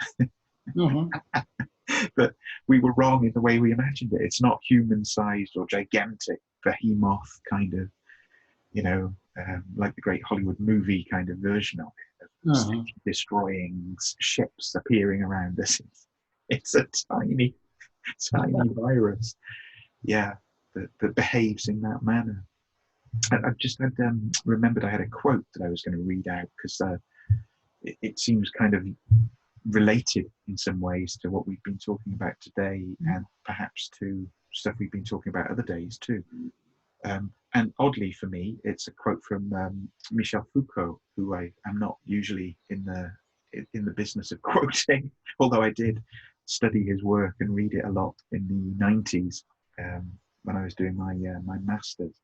that we were wrong in the way we imagined it. It's not human-sized or gigantic behemoth kind of, like the great Hollywood movie kind of version of it, destroying ships appearing around us. It's a tiny virus, that behaves in that manner. I just had remembered I had a quote that I was going to read out, because it seems kind of related in some ways to what we've been talking about today, and perhaps to stuff we've been talking about other days too. And oddly for me, it's a quote from Michel Foucault, who I am not usually in the business of quoting, although I did study his work and read it a lot in the 90s when I was doing my master's.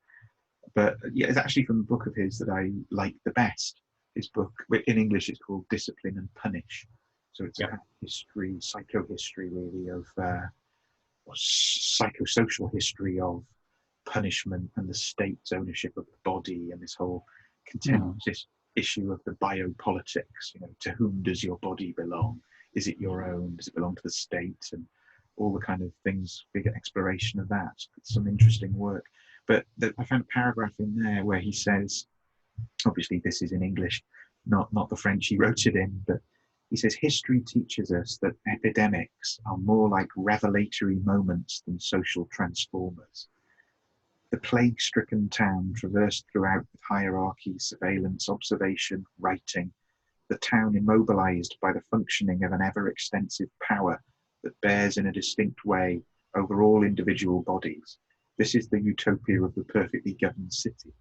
But yeah, it's actually from a book of his that I like the best. His book, in English, it's called Discipline and Punish. So it's a kind of history, psychohistory really of psychosocial history of punishment and the state's ownership of the body, and this whole contentious issue of the biopolitics. To whom does your body belong? Is it your own? Does it belong to the state? And all the kind of things, big exploration of that. It's some interesting work. But I found a paragraph in there where he says, obviously this is in English, not the French he wrote it in, but he says, history teaches us that epidemics are more like revelatory moments than social transformers. The plague-stricken town traversed throughout with hierarchy, surveillance, observation, writing, the town immobilized by the functioning of an ever-extensive power that bears in a distinct way over all individual bodies. This is the utopia of the perfectly governed city.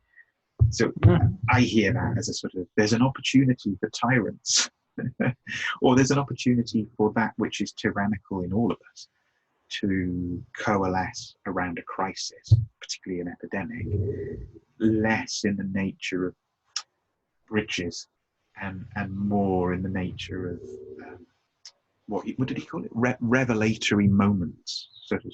So I hear that as a sort of, there's an opportunity for tyrants, or there's an opportunity for that which is tyrannical in all of us to coalesce around a crisis, particularly an epidemic, less in the nature of bridges and more in the nature of what did he call it? Revelatory moments, sort of,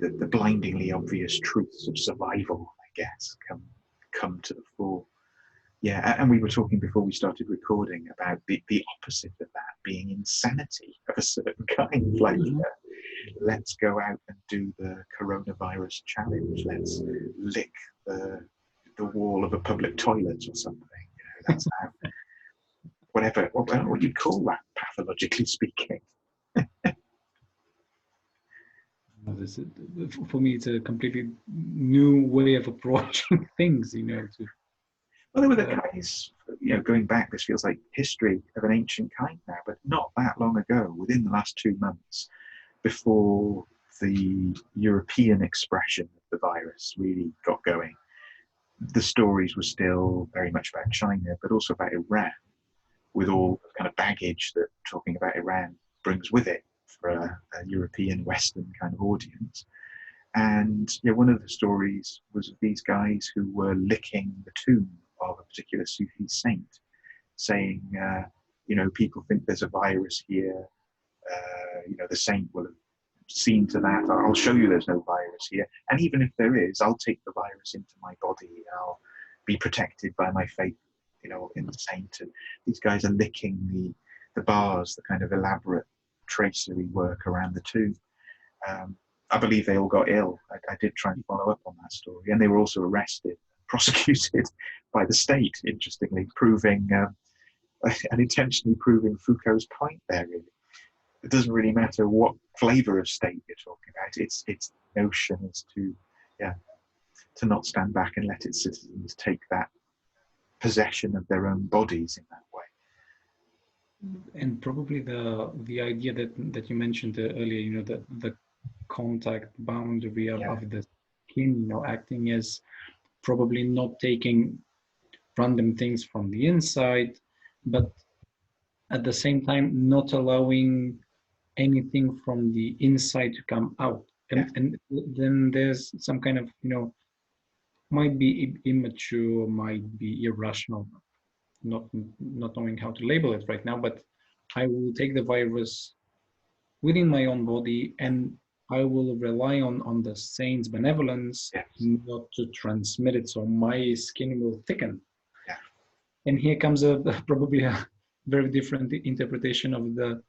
the blindingly obvious truths of survival, I guess, come to the fore. Yeah, and we were talking before we started recording about the opposite of that being insanity of a certain kind, like let's go out and do the coronavirus challenge, let's lick the wall of a public toilet or something. That's how, whatever, what you'd call that, pathologically speaking. For me, it's a completely new way of approaching things, Well, there were the guys, going back, this feels like history of an ancient kind now, but not that long ago, within the last 2 months, before the European expression of the virus really got going, the stories were still very much about China, but also about Iran, with all the kind of baggage that talking about Iran brings with it for a European Western kind of audience. And one of the stories was of these guys who were licking the tomb of a particular Sufi saint, saying, people think there's a virus here. The saint will have seen to that. I'll show you there's no virus here. And even if there is, I'll take the virus into my body and I'll be protected by my faith, in the saint. And these guys are licking the bars, the kind of elaborate tracery work around the tomb. I believe they all got ill. I did try and follow up on that story. And they were also arrested, prosecuted by the state, interestingly, proving, unintentionally proving Foucault's point there, really. It doesn't really matter what flavour of state you're talking about. Its notion is to not stand back and let its citizens take that possession of their own bodies in that way. And probably the idea that you mentioned earlier, the contact boundary of the skin, you know, acting as probably not taking random things from the inside, but at the same time not allowing anything from the inside to come out. And then there's some kind of, you know, might be immature, might be irrational, not knowing how to label it right now, but I will take the virus within my own body and I will rely on the saint's benevolence not to transmit it, so my skin will thicken. And here comes probably a very different interpretation of the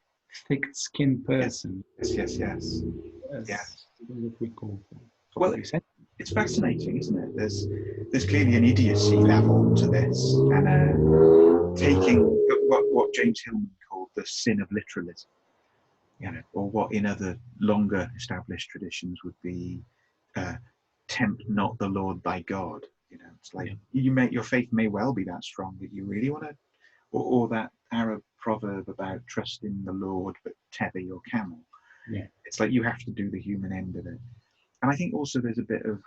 thick-skinned person. Yes. We call well, it's fascinating, isn't it? There's clearly an idiocy level to this, and taking what James Hillman called the sin of literalism, you know, or what in other longer established traditions would be tempt not the Lord thy God. You know, it's like your faith may well be that strong that you really want to, or that Arab proverb about trust in the Lord but tether your camel. It's like you have to do the human end of it. And I think also there's a bit of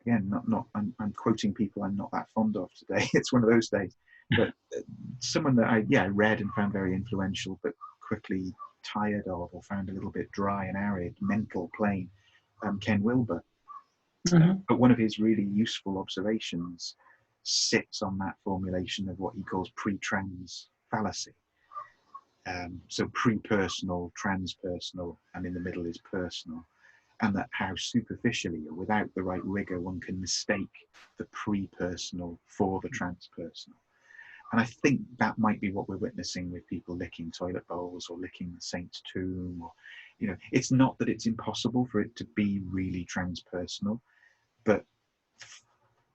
again, I'm quoting people I'm not that fond of today. It's one of those days, but someone that I read and found very influential, but quickly tired of or found a little bit dry and arid, mental plane, Ken Wilber. But one of his really useful observations sits on that formulation of what he calls pre-trans fallacy. So pre-personal, transpersonal, and in the middle is personal. And that how superficially or without the right rigor one can mistake the pre-personal for the transpersonal. And I think that might be what we're witnessing with people licking toilet bowls or licking the saint's tomb. Or, you know, it's not that it's impossible for it to be really transpersonal, but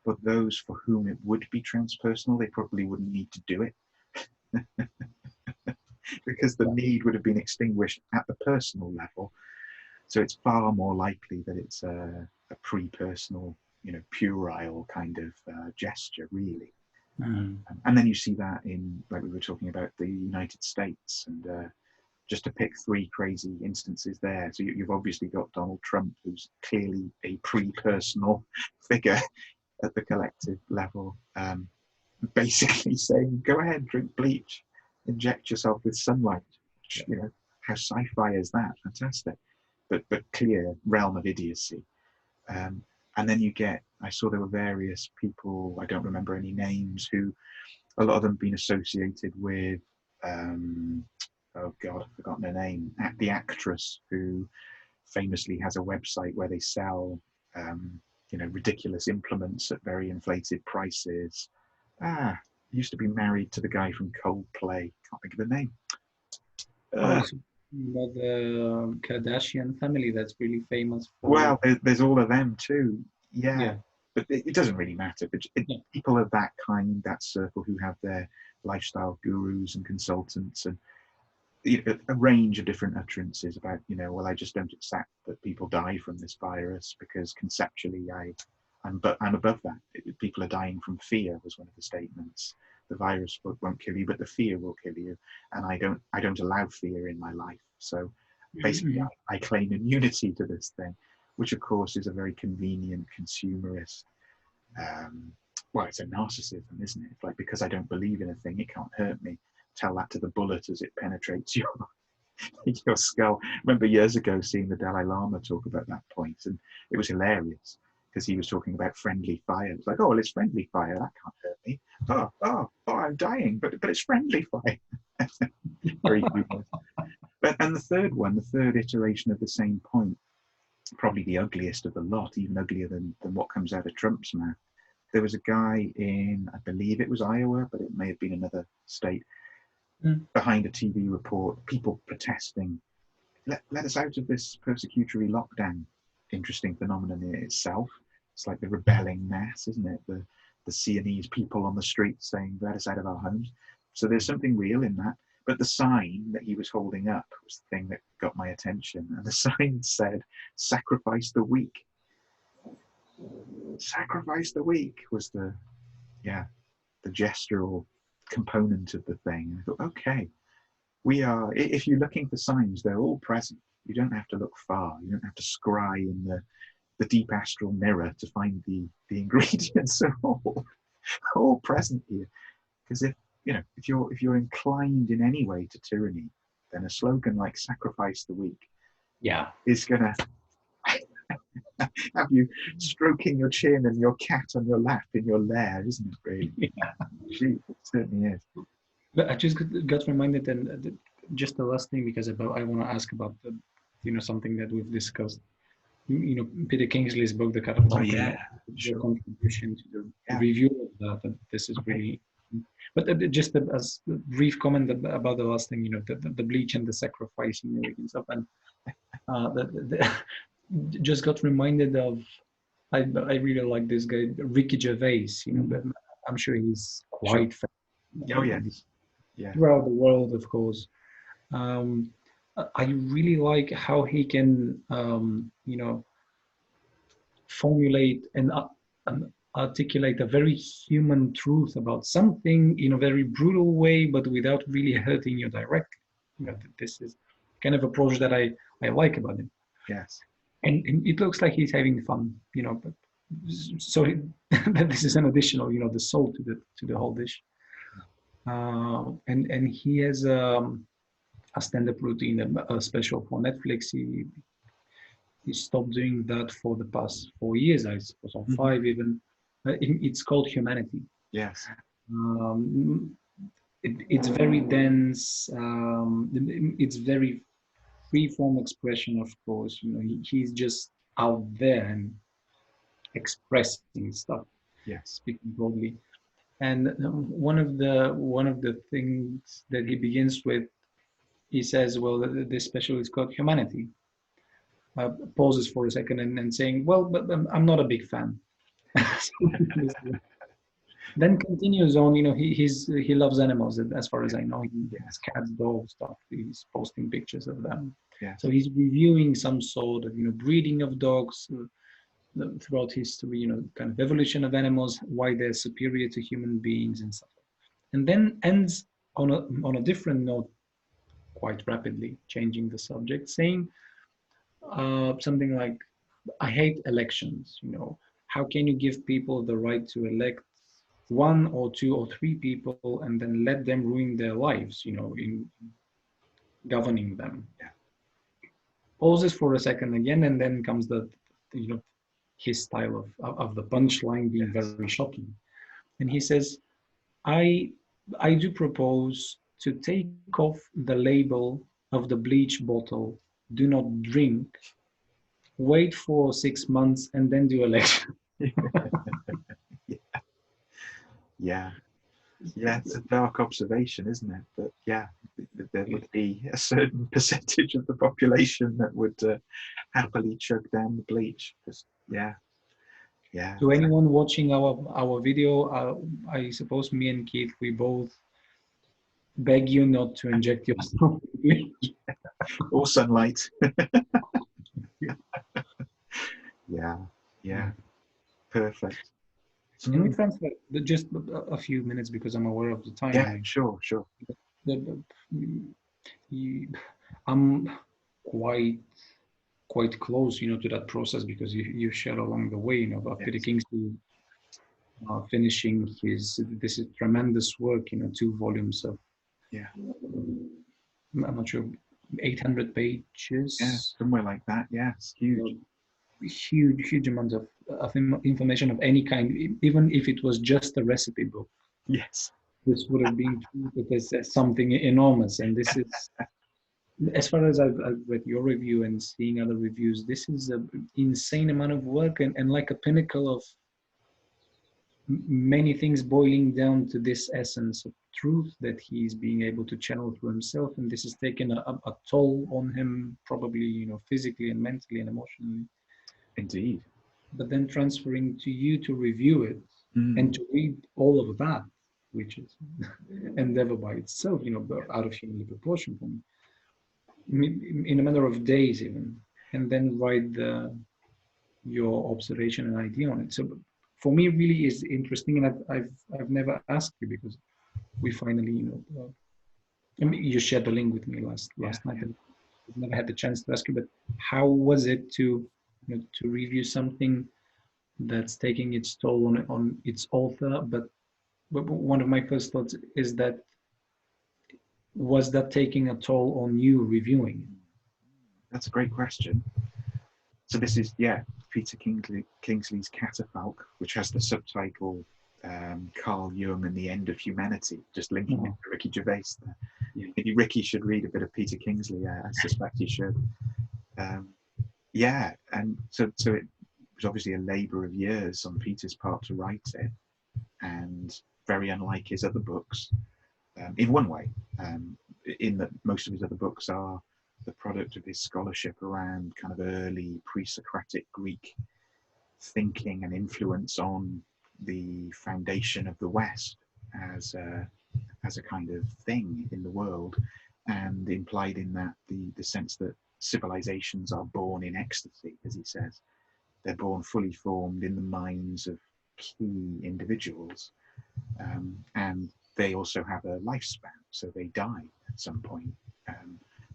for those for whom it would be transpersonal, they probably wouldn't need to do it. Because the need would have been extinguished at the personal level. So it's far more likely that it's a pre-personal, you know, puerile kind of gesture, really. And then you see that in, like we were talking about, the United States, and just to pick three crazy instances there. So you've obviously got Donald Trump, who's clearly a pre-personal figure at the collective level, basically saying, go ahead, drink bleach, inject yourself with sunlight. You know, how sci-fi is that? Fantastic. But clear realm of idiocy. And then you get, I saw there were various people, I don't remember any names, who a lot of them been associated with, oh God, I've forgotten her name, the actress who famously has a website where they sell, you know, ridiculous implements at very inflated prices. Used to be married to the guy from Coldplay, can't think of the name. But the Kardashian family that's really famous for... Well, there's all of them too. Yeah. But it doesn't really matter. But people of that kind, that circle, who have their lifestyle gurus and consultants, and a range of different utterances about, you know, well, I just don't accept that people die from this virus because conceptually I'm above that. People are dying from fear, was one of the statements. The virus won't kill you, but the fear will kill you, and I don't allow fear in my life. So basically, I claim immunity to this thing, which of course is a very convenient consumerist. Well, it's a narcissism, isn't it? It's like, because I don't believe in a thing, it can't hurt me. Tell that to the bullet as it penetrates your skull. I remember years ago seeing the Dalai Lama talk about that point, and it was hilarious, because he was talking about friendly fire. It's like, oh, well, it's friendly fire, that can't hurt me. Oh, I'm dying, but it's friendly fire. Very humorous. And the third iteration of the same point, probably the ugliest of the lot, even uglier than what comes out of Trump's mouth. There was a guy in, I believe it was Iowa, but it may have been another state, behind a TV report, people protesting, let us out of this persecutory lockdown. Interesting phenomenon in itself. It's like the rebelling mass, isn't it? The Sienese people on the street saying, let us out of our homes. So there's something real in that. But the sign that he was holding up was the thing that got my attention. And the sign said, sacrifice the weak. Sacrifice the weak was the gestural component of the thing. And I thought, okay, if you're looking for signs, they're all present. You don't have to look far. You don't have to scry in the deep astral mirror to find the ingredients are all present here. Because if you're inclined in any way to tyranny, then a slogan like "sacrifice the weak" is gonna have you stroking your chin and your cat on your lap in your lair, isn't it? Really, it certainly is. But I just got reminded, and just the last thing, because I want to ask about something that we've discussed. Peter Kingsley's book, The Catafalque, your contribution to the review of that. This is really. But just as a brief comment about the last thing, the bleach and the sacrifice and stuff, and just got reminded of. I really like this guy, Ricky Gervais. But I'm sure he's quite famous. Throughout the world, of course. I really like how he can, formulate and articulate a very human truth about something in a very brutal way, but without really hurting you directly. This is kind of approach that I like about him. Yes. And it looks like he's having fun, but so this is an additional, the soul to the whole dish. And he has a stand-up routine, a special for Netflix. He stopped doing that for the past 4 years, I suppose, or 5 even. It's called Humanity. Yes. It's very dense. It's very free-form expression, of course. He's just out there and expressing stuff. Yes. Speaking broadly. And one of the things that he begins with, he says, well, this special is called Humanity. Pauses for a second and saying, well, but I'm not a big fan. Then continues on, he loves animals, as far as I know. He has cats, dogs, stuff. He's posting pictures of them. Yes. So he's reviewing some sort of, breeding of dogs throughout history, kind of evolution of animals, why they're superior to human beings and stuff. And then ends on a different note, quite rapidly, changing the subject, saying something like, I hate elections. How can you give people the right to elect 1 or 2 or 3 people and then let them ruin their lives, in governing them? Pauses for a second again, and then comes his style of the punchline being very shocking. And he says, I do propose to take off the label of the bleach bottle, do not drink, wait for 6 months, and then do election. Yeah, it's a dark observation, isn't it? But there would be a certain percentage of the population that would happily chug down the bleach. To anyone watching our video, I suppose me and Keith, we both beg you not to inject yourself with bleach. Or sunlight. Perfect. Can we transfer just a few minutes, because I'm aware of the time? Yeah, sure. I'm quite close, to that process, because you shared along the way, Peter Kingsley finishing this is tremendous work, 2 volumes of, I'm not sure, 800 pages. Yeah, somewhere like that. Yeah, it's huge. Huge amount of information of any kind, even if it was just a recipe book. Yes. This would have been treated as something enormous. And this is, as far as I've read your review and seeing other reviews, this is an insane amount of work and like a pinnacle of many things boiling down to this essence of truth that he's being able to channel through himself. And this has taken a toll on him, probably, physically and mentally and emotionally. Indeed. But then transferring to you to review it and to read all of that, which is endeavor by itself, out of human proportion for me, in a matter of days even, and then write your observation and idea on it. So for me, really is interesting, and I've never asked you, because we finally, you shared the link with me last night. I've never had the chance to ask you, but how was it to to review something that's taking its toll on its author. But one of my first thoughts is that, was that taking a toll on you reviewing? That's a great question. So this is, Peter Kingsley's Catafalque, which has the subtitle Carl Jung and the End of Humanity, just linking it to Ricky Gervais there. Yeah. Maybe Ricky should read a bit of Peter Kingsley. I suspect he should. And so it was obviously a labour of years on Peter's part to write it, and very unlike his other books, in one way, in that most of his other books are the product of his scholarship around kind of early pre-Socratic Greek thinking and influence on the foundation of the West as a kind of thing in the world, and implied in that the sense that civilizations are born in ecstasy, as he says. They're born fully formed in the minds of key individuals, and they also have a lifespan, so they die at some point,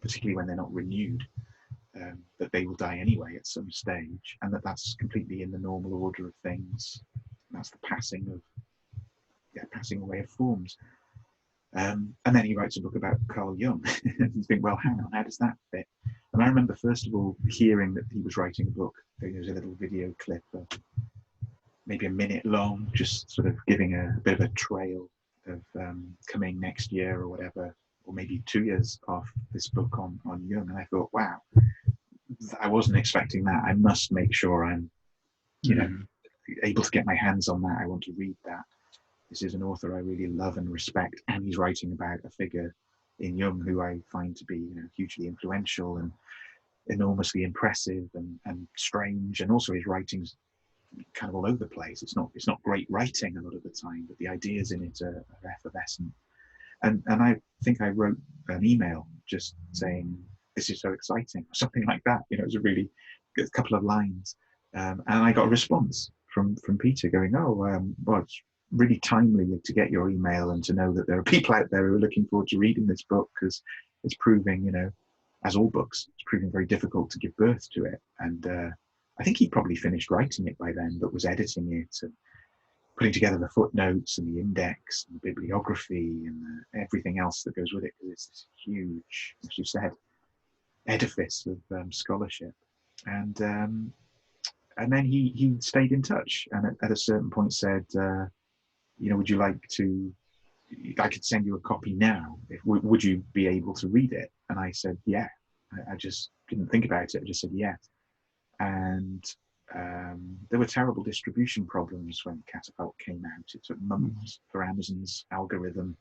particularly when they're not renewed, that they will die anyway at some stage, and that's completely in the normal order of things. That's the passing away of forms. And then he writes a book about Carl Jung. And you think, well, hang on, how does that fit? And I remember, first of all, hearing that he was writing a book. There was a little video clip, maybe a minute long, just sort of giving a bit of a trail of coming next year or whatever, or maybe 2 years off this book on Jung. And I thought, wow, I wasn't expecting that. I must make sure I'm, able to get my hands on that. I want to read that. This is an author I really love and respect, and he's writing about a figure in Jung who I find to be, hugely influential and enormously impressive and strange, and also his writing's kind of all over the place. It's not great writing a lot of the time, but the ideas in it are effervescent. And I think I wrote an email just saying, "This is so exciting," or something like that. It was a couple of lines, and I got a response from Peter going, "Oh, well, it's really timely to get your email and to know that there are people out there who are looking forward to reading this book, because it's proving, as all books, it's proving very difficult to give birth to it." And I think he probably finished writing it by then, but was editing it and putting together the footnotes and the index and the bibliography and everything else that goes with it, because it's this huge, as you said, edifice of scholarship. And then he stayed in touch, and at a certain point said, would you like to, I could send you a copy now. Would you be able to read it? And I said, yeah. I just didn't think about it. I just said, yes. And there were terrible distribution problems when Catafalque came out. It took months for Amazon's algorithm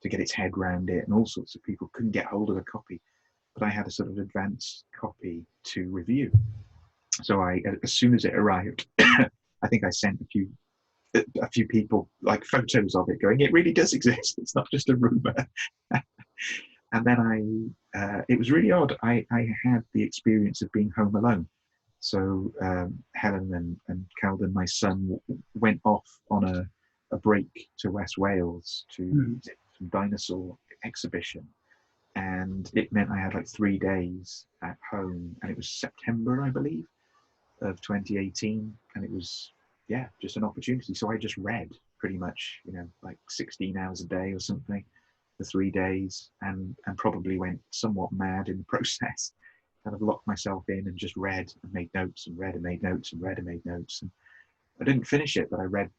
to get its head around it, and all sorts of people couldn't get hold of a copy. But I had a sort of advanced copy to review. So as soon as it arrived, I think I sent a few people like photos of it, going, it really does exist. It's not just a rumor. And then it was really odd. I had the experience of being home alone. So Helen and Calden, my son, went off on a break to West Wales to visit some dinosaur exhibition. And it meant I had like 3 days at home, and it was September, I believe, of 2018. And it was, just an opportunity. So I just read pretty much, like 16 hours a day or something for 3 days, and probably went somewhat mad in the process. Kind of locked myself in and just read and made notes and read and made notes and read and made notes. And I didn't finish it, but I read,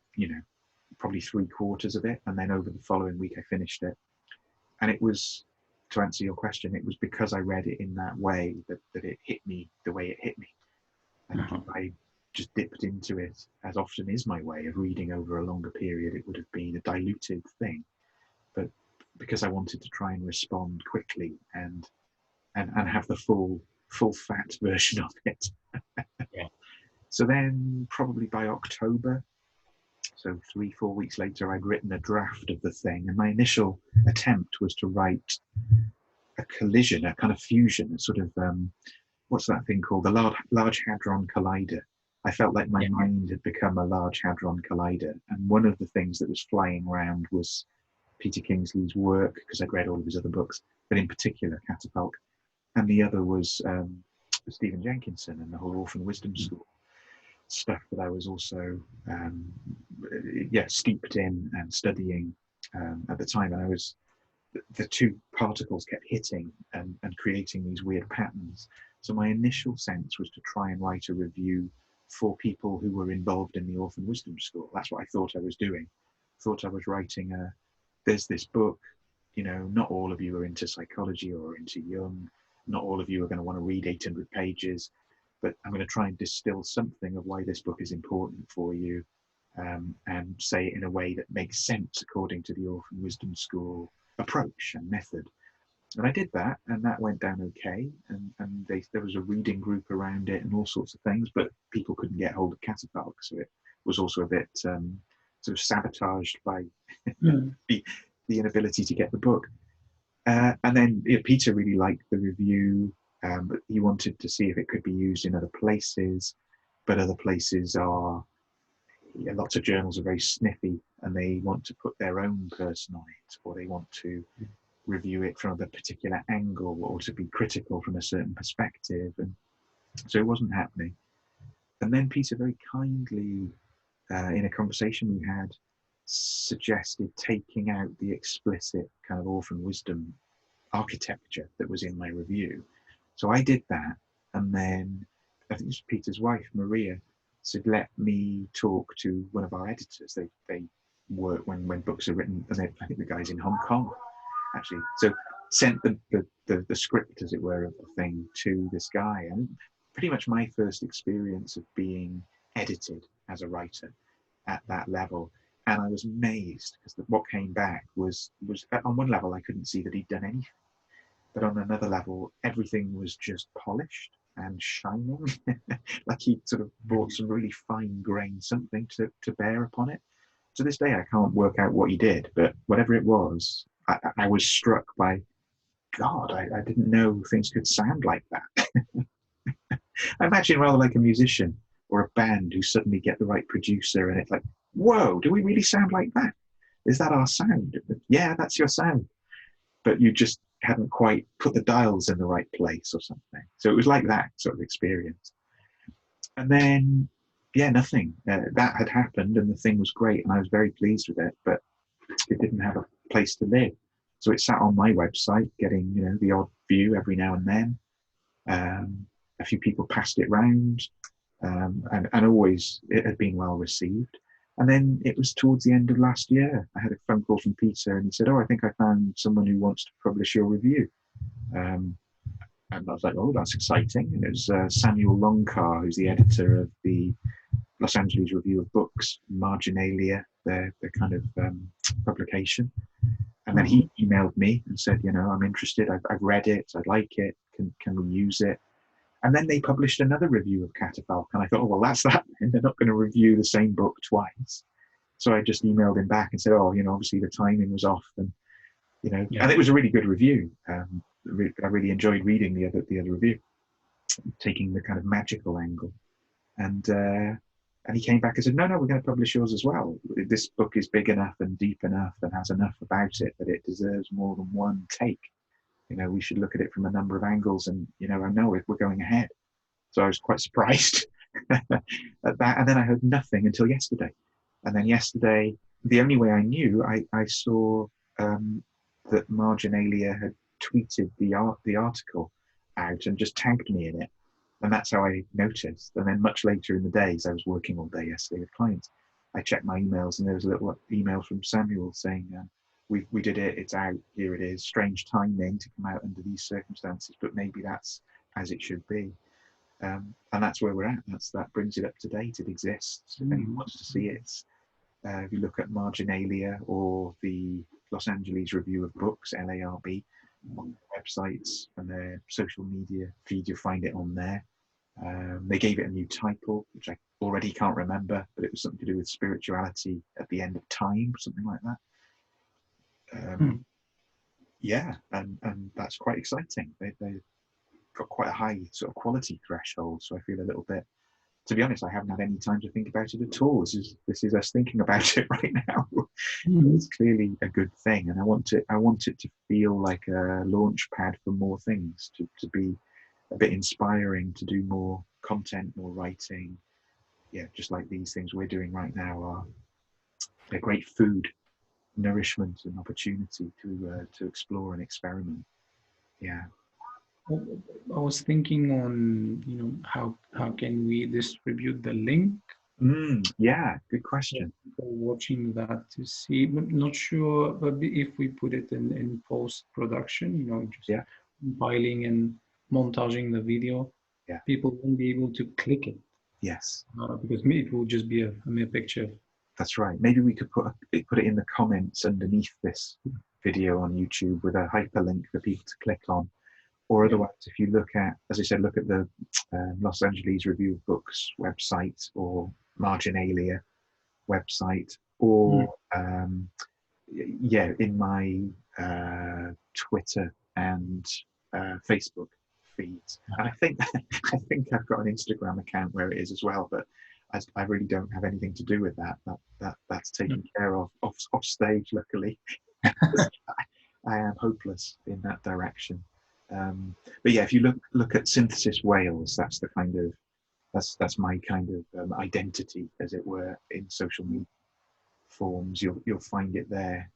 probably 3/4 of it. And then over the following week, I finished it. And it was, to answer your question, it was because I read it in that way that it hit me the way it hit me. And if I just dipped into it, as often is my way of reading over a longer period, it would have been a diluted thing. But because I wanted to try and respond quickly and have the full fat version of it. Yeah. So then probably by October, so 3-4 weeks later, I'd written a draft of the thing. And my initial attempt was to write a collision, a kind of fusion, a sort of, what's that thing called? The Large Hadron Collider. I felt like my mind had become a Large Hadron Collider. And one of the things that was flying around was Peter Kingsley's work, because I'd read all of his other books, but in particular Catafalque. And the other was for Stephen Jenkinson and the whole Orphan Wisdom School stuff that I was also steeped in and studying at the time. And I was, the two particles kept hitting and creating these weird patterns. So my initial sense was to try and write a review for people who were involved in the Orphan Wisdom School. That's what I thought I was doing. Thought I was writing there's this book, you know, not all of you are into psychology or into Jung, not all of you are going to want to read 800 pages, but I'm going to try and distill something of why this book is important for you, and say it in a way that makes sense according to the Orphan Wisdom School approach and method. And I did that, and that went down okay. And there was a reading group around it and all sorts of things, but people couldn't get hold of Catafalque, so it was also a bit sort of sabotaged by the inability to get the book. And then Peter really liked the review, but he wanted to see if it could be used in other places. But other places are, lots of journals are very sniffy, and they want to put their own person on it, or they want to review it from a particular angle, or to be critical from a certain perspective. And so it wasn't happening. And then Peter very kindly, in a conversation we had, suggested taking out the explicit kind of orphan wisdom architecture that was in my review. So I did that, and then I think it was Peter's wife, Maria, said, let me talk to one of our editors. They work when books are written, and I think the guy's in Hong Kong, actually. So sent the script, as it were, of the thing to this guy. And pretty much my first experience of being edited as a writer at that level. And I was amazed, because what came back was on one level I couldn't see that he'd done anything, but on another level everything was just polished and shining, like he'd sort of brought some really fine-grained something to bear upon it. To this day I can't work out what he did, but whatever it was, I was struck by, God, I didn't know things could sound like that. I imagine rather like a musician or a band who suddenly get the right producer, and it's like, whoa, do we really sound like that? Is that our sound? Yeah, that's your sound. But you just hadn't quite put the dials in the right place or something. So it was like that sort of experience. And then, yeah, nothing. That had happened, and the thing was great, and I was very pleased with it, but it didn't have a place to live. So it sat on my website, getting, you know, the odd view every now and then. A few people passed it round, and always it had been well received. And then it was towards the end of last year, I had a phone call from Peter, and he said, oh, I think I found someone who wants to publish your review. And I was like, oh, that's exciting. And it was Samuel Longcar, who's the editor of the Los Angeles Review of Books, Marginalia, their kind of publication. And then he emailed me and said, you know, I'm interested. I've read it. I like it. Can we use it? And then they published another review of Catafalque, and I thought, oh, well, that's that. And they're not going to review the same book twice. So I just emailed him back and said, oh, you know, obviously the timing was off, and you know, and it was a really good review. I really enjoyed reading the other review, taking the kind of magical angle. And he came back and said, no, we're going to publish yours as well. This book is big enough and deep enough and has enough about it that it deserves more than one take. You know, we should look at it from a number of angles, and, you know, I know if we're going ahead. So I was quite surprised at that. And then I heard nothing until yesterday. And then yesterday, the only way I knew, I saw that Marginalia had tweeted the article out and just tagged me in it. And that's how I noticed. And then much later in the day, as I was working all day yesterday with clients, I checked my emails, and there was a little email from Samuel saying, we did it, it's out, here it is. Strange timing to come out under these circumstances, but maybe that's as it should be. And that's where we're at. That brings it up to date. It exists. If anyone wants to see it, if you look at Marginalia or the Los Angeles Review of Books, LARB, on their websites and their social media feed, you'll find it on there. They gave it a new title, which I already can't remember, but it was something to do with spirituality at the end of time, something like that. Yeah, and that's quite exciting. They've got quite a high sort of quality threshold, so I feel a little bit, to be honest, I haven't had any time to think about it at all. This is us thinking about it right now. It's clearly a good thing, and I want it to feel like a launch pad for more things, to be a bit inspiring to do more content, more writing. Yeah, just like these things we're doing right now are they're great food, nourishment, and opportunity to explore and experiment. Yeah. I was thinking on, how can we distribute the link Yeah, good for question. people watching that to see? But not sure if we put it in post-production, just Yeah, compiling and montaging the video, yeah, people won't be able to click it yes. because it will just be a mere picture. That's right. Maybe we could put it in the comments underneath this video on YouTube with a hyperlink for people to click on. Or Yeah. otherwise, if you look at, as I said, look at the Los Angeles Review of Books website or Marginalia website, or in my Twitter and Facebook feeds. And I think I've got an Instagram account where it is as well, but I really don't have anything to do with that. That's taken care of off stage, luckily. I am hopeless in that direction. But yeah, if you look at Synthesis Wales, that's the kind of that's my kind of identity, as it were, in social media forms. You'll find it there,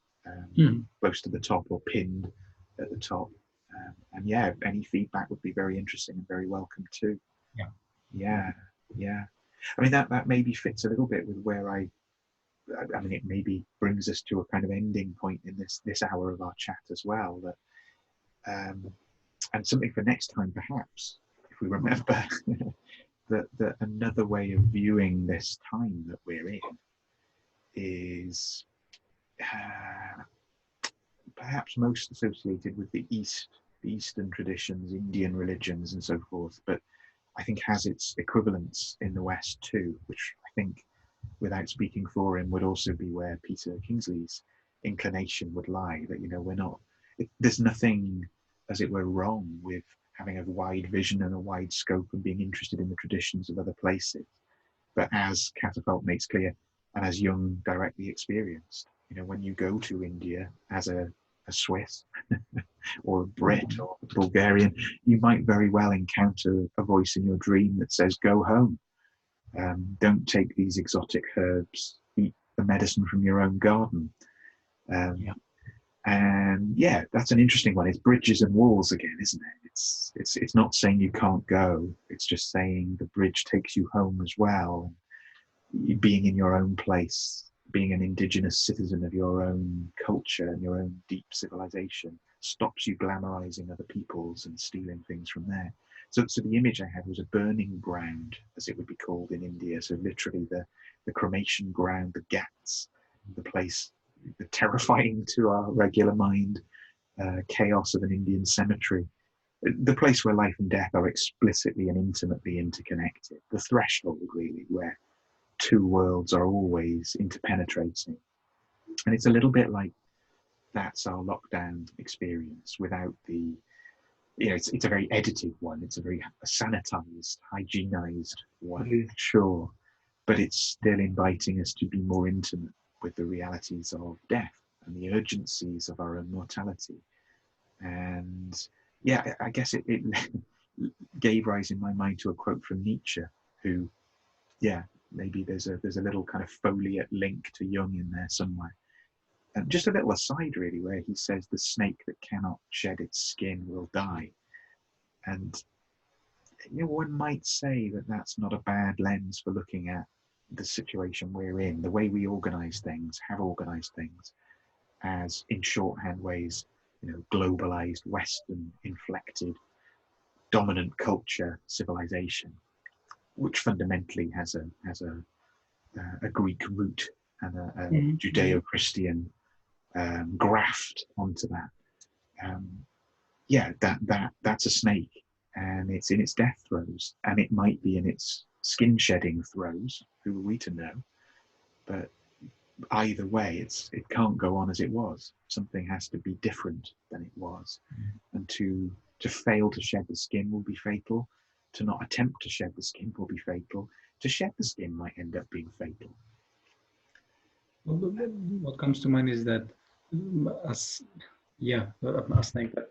close to the top or pinned at the top. And yeah, any feedback would be very interesting and very welcome too. Yeah. I mean that maybe fits a little bit with where I mean it maybe brings us to a kind of ending point in this hour of our chat as well. That and something for next time perhaps, if we remember that another way of viewing this time that we're in is perhaps most associated with the Eastern traditions, Indian religions, and so forth, but I think has its equivalents in the West too, which I think, without speaking for him, would also be where Peter Kingsley's inclination would lie. That we're not. There's nothing, as it were, wrong with having a wide vision and a wide scope and being interested in the traditions of other places. But as Catafalque makes clear, and as Jung directly experienced, when you go to India as a Swiss or a Brit or a Bulgarian, you might very well encounter a voice in your dream that says, go home. Don't take these exotic herbs. Eat the medicine from your own garden. And yeah, that's an interesting one. It's bridges and walls again, isn't it? It's not saying you can't go. It's just saying the bridge takes you home as well. Being in your own place, being an indigenous citizen of your own culture and your own deep civilization stops you glamorizing other peoples and stealing things from there. So the image I had was a burning ground, as it would be called in India. So literally the cremation ground, the ghats, the place, the terrifying to our regular mind chaos of an Indian cemetery. The place where life and death are explicitly and intimately interconnected. The threshold, really, where two worlds are always interpenetrating. And it's a little bit like that's our lockdown experience without the, it's a very edited one. It's a very sanitized, hygienized one, sure. But it's still inviting us to be more intimate with the realities of death and the urgencies of our own mortality. And yeah, I guess it gave rise in my mind to a quote from Nietzsche, who, maybe there's a little kind of foliate link to Jung in there somewhere. And just a little aside, really, where he says the snake that cannot shed its skin will die. And one might say that that's not a bad lens for looking at the situation we're in, the way we organize things, have organized things, as in shorthand ways, globalized, Western inflected, dominant culture, civilization, which fundamentally has a Greek root and a Judeo-Christian graft onto that. That's a snake, and it's in its death throes, and it might be in its skin shedding throes. Who are we to know? But either way, it can't go on as it was. Something has to be different than it was, and to fail to shed the skin will be fatal. To not attempt to shed the skin will be fatal. To shed the skin might end up being fatal. What comes to mind is that a snake that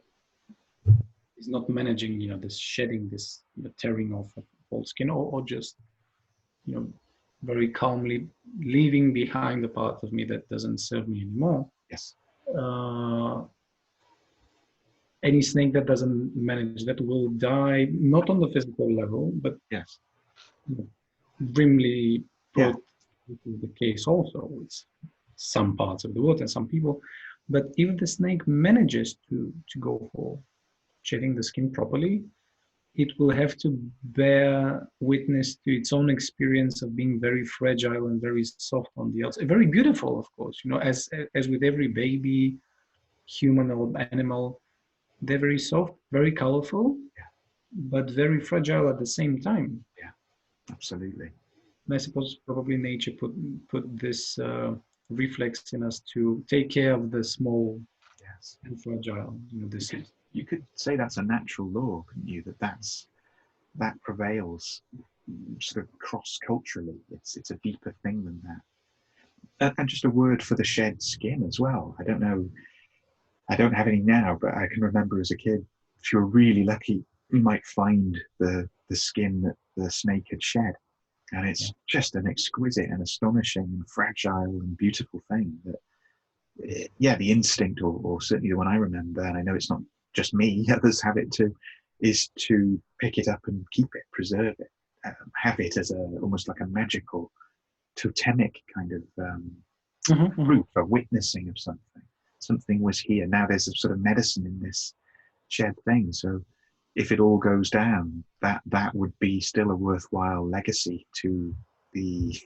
is not managing, this shedding, this tearing off of old skin, or just, very calmly leaving behind the part of me that doesn't serve me anymore. Yes. Any snake that doesn't manage that will die, not on the physical level, but yes, grimly put into the case also with some parts of the world and some people. But if the snake manages to go for shedding the skin properly, it will have to bear witness to its own experience of being very fragile and very soft on the outside. Very beautiful, of course, as with every baby, human or animal, they're very soft, very colorful, but very fragile at the same time. Yeah, absolutely. And I suppose probably nature put this reflex in us to take care of the small and fragile. You could say that's a natural law, couldn't you? That prevails sort of cross-culturally. It's a deeper thing than that. And just a word for the shed skin as well. I don't know. I don't have any now, but I can remember as a kid, if you were really lucky, you might find the skin that the snake had shed. And it's just an exquisite and astonishing and fragile and beautiful thing that, the instinct, or certainly the one I remember, and I know it's not just me, others have it too, is to pick it up and keep it, preserve it, have it as almost like a magical, totemic kind of proof, a witnessing of something. Something was here. Now there's a sort of medicine in this shed thing. So if it all goes down, that would be still a worthwhile legacy to the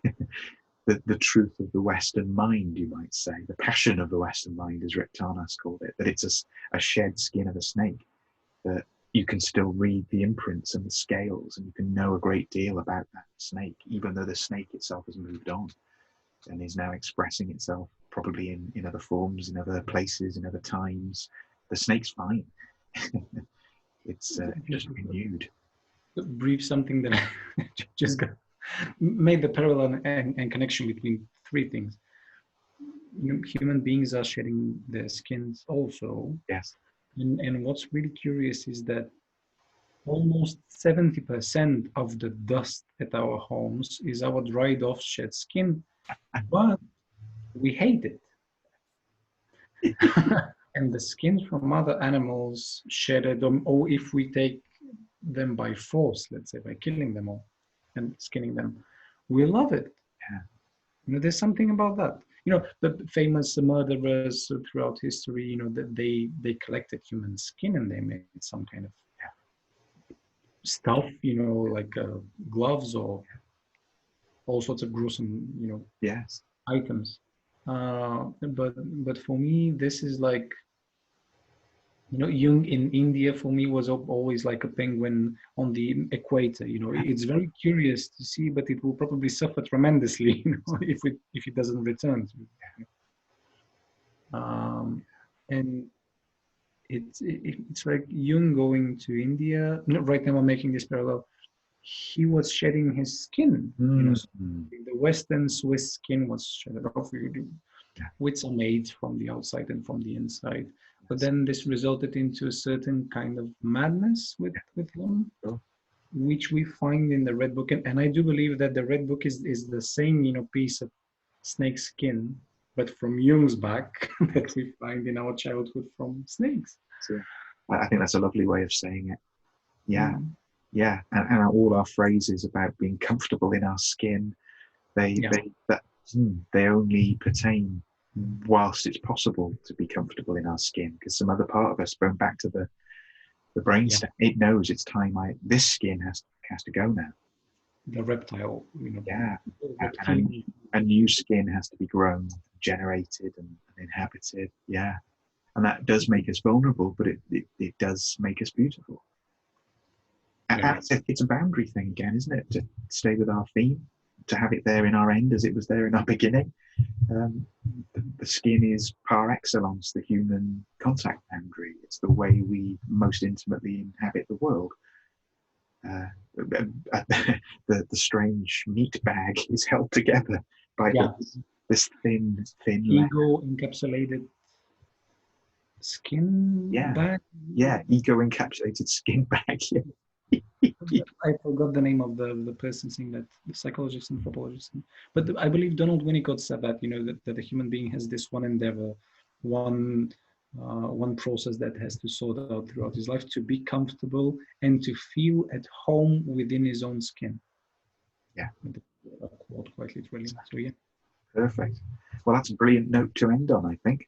the truth of the Western mind, you might say. The passion of the Western mind, as Rick Tarnas called it, that it's a shed skin of a snake, that you can still read the imprints and the scales, and you can know a great deal about that snake, even though the snake itself has moved on and is now expressing itself probably in other forms, in other places, in other times. The snake's fine. It's just renewed. Brief something that I just got, made the parallel and connection between three things. Human beings are shedding their skins also. Yes. And what's really curious is that almost 70% of the dust at our homes is our dried off shed skin, but we hate it. And the skins from other animals shedded, or if we take them by force, let's say by killing them all and skinning them, we love it. There's something about that. The famous murderers throughout history, that they collected human skin and they made some kind of stuff, like gloves or all sorts of gruesome, items. But for me, this is like, Jung in India for me was always like a penguin on the equator. It's very curious to see, but it will probably suffer tremendously, if it doesn't return. And it's like Jung going to India. Right now, I'm making this parallel. He was shedding his skin. The Western Swiss skin was shed off with some aids from the outside and from the inside. But then this resulted into a certain kind of madness with him, which we find in the Red Book. And I do believe that the Red Book is the same, piece of snake skin, but from Jung's back that we find in our childhood from snakes. So I think that's a lovely way of saying it. Yeah. And all our phrases about being comfortable in our skin, they only pertain whilst it's possible to be comfortable in our skin, because some other part of us, going back to the brainstem, it knows it's time. This skin has to go now. The reptile, and a new skin has to be grown, generated, and inhabited. Yeah, and that does make us vulnerable, but it does make us beautiful. And it's a boundary thing again, isn't it? To stay with our theme, to have it there in our end as it was there in our beginning. The skin is par excellence the human contact boundary. It's the way we most intimately inhabit the world. The strange meat bag is held together by this thin ego encapsulated. Skin Yeah, bag? yeah, ego-encapsulated skin bag. I forgot the name of the person saying that, the psychologist and anthropologist. But I believe Donald Winnicott said that, that the human being has this one endeavor, one process that has to sort out throughout his life, to be comfortable and to feel at home within his own skin. Yeah. A quote, quite literally. So yeah. Perfect. Well, that's a brilliant note to end on, I think.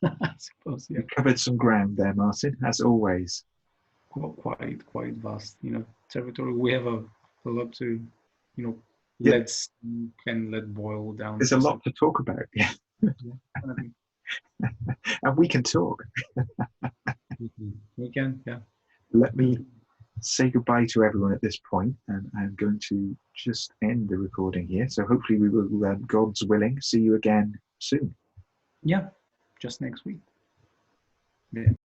I suppose, yeah. You covered some ground there, Martin, as always. Quite vast, territory. We have a lot to, Yeah. let boil down. There's a lot to talk about. Yeah. And we can talk. We can, yeah. Let me say goodbye to everyone at this point, and I'm going to just end the recording here. So hopefully we will, God's willing, see you again soon. Yeah, just next week. Yeah.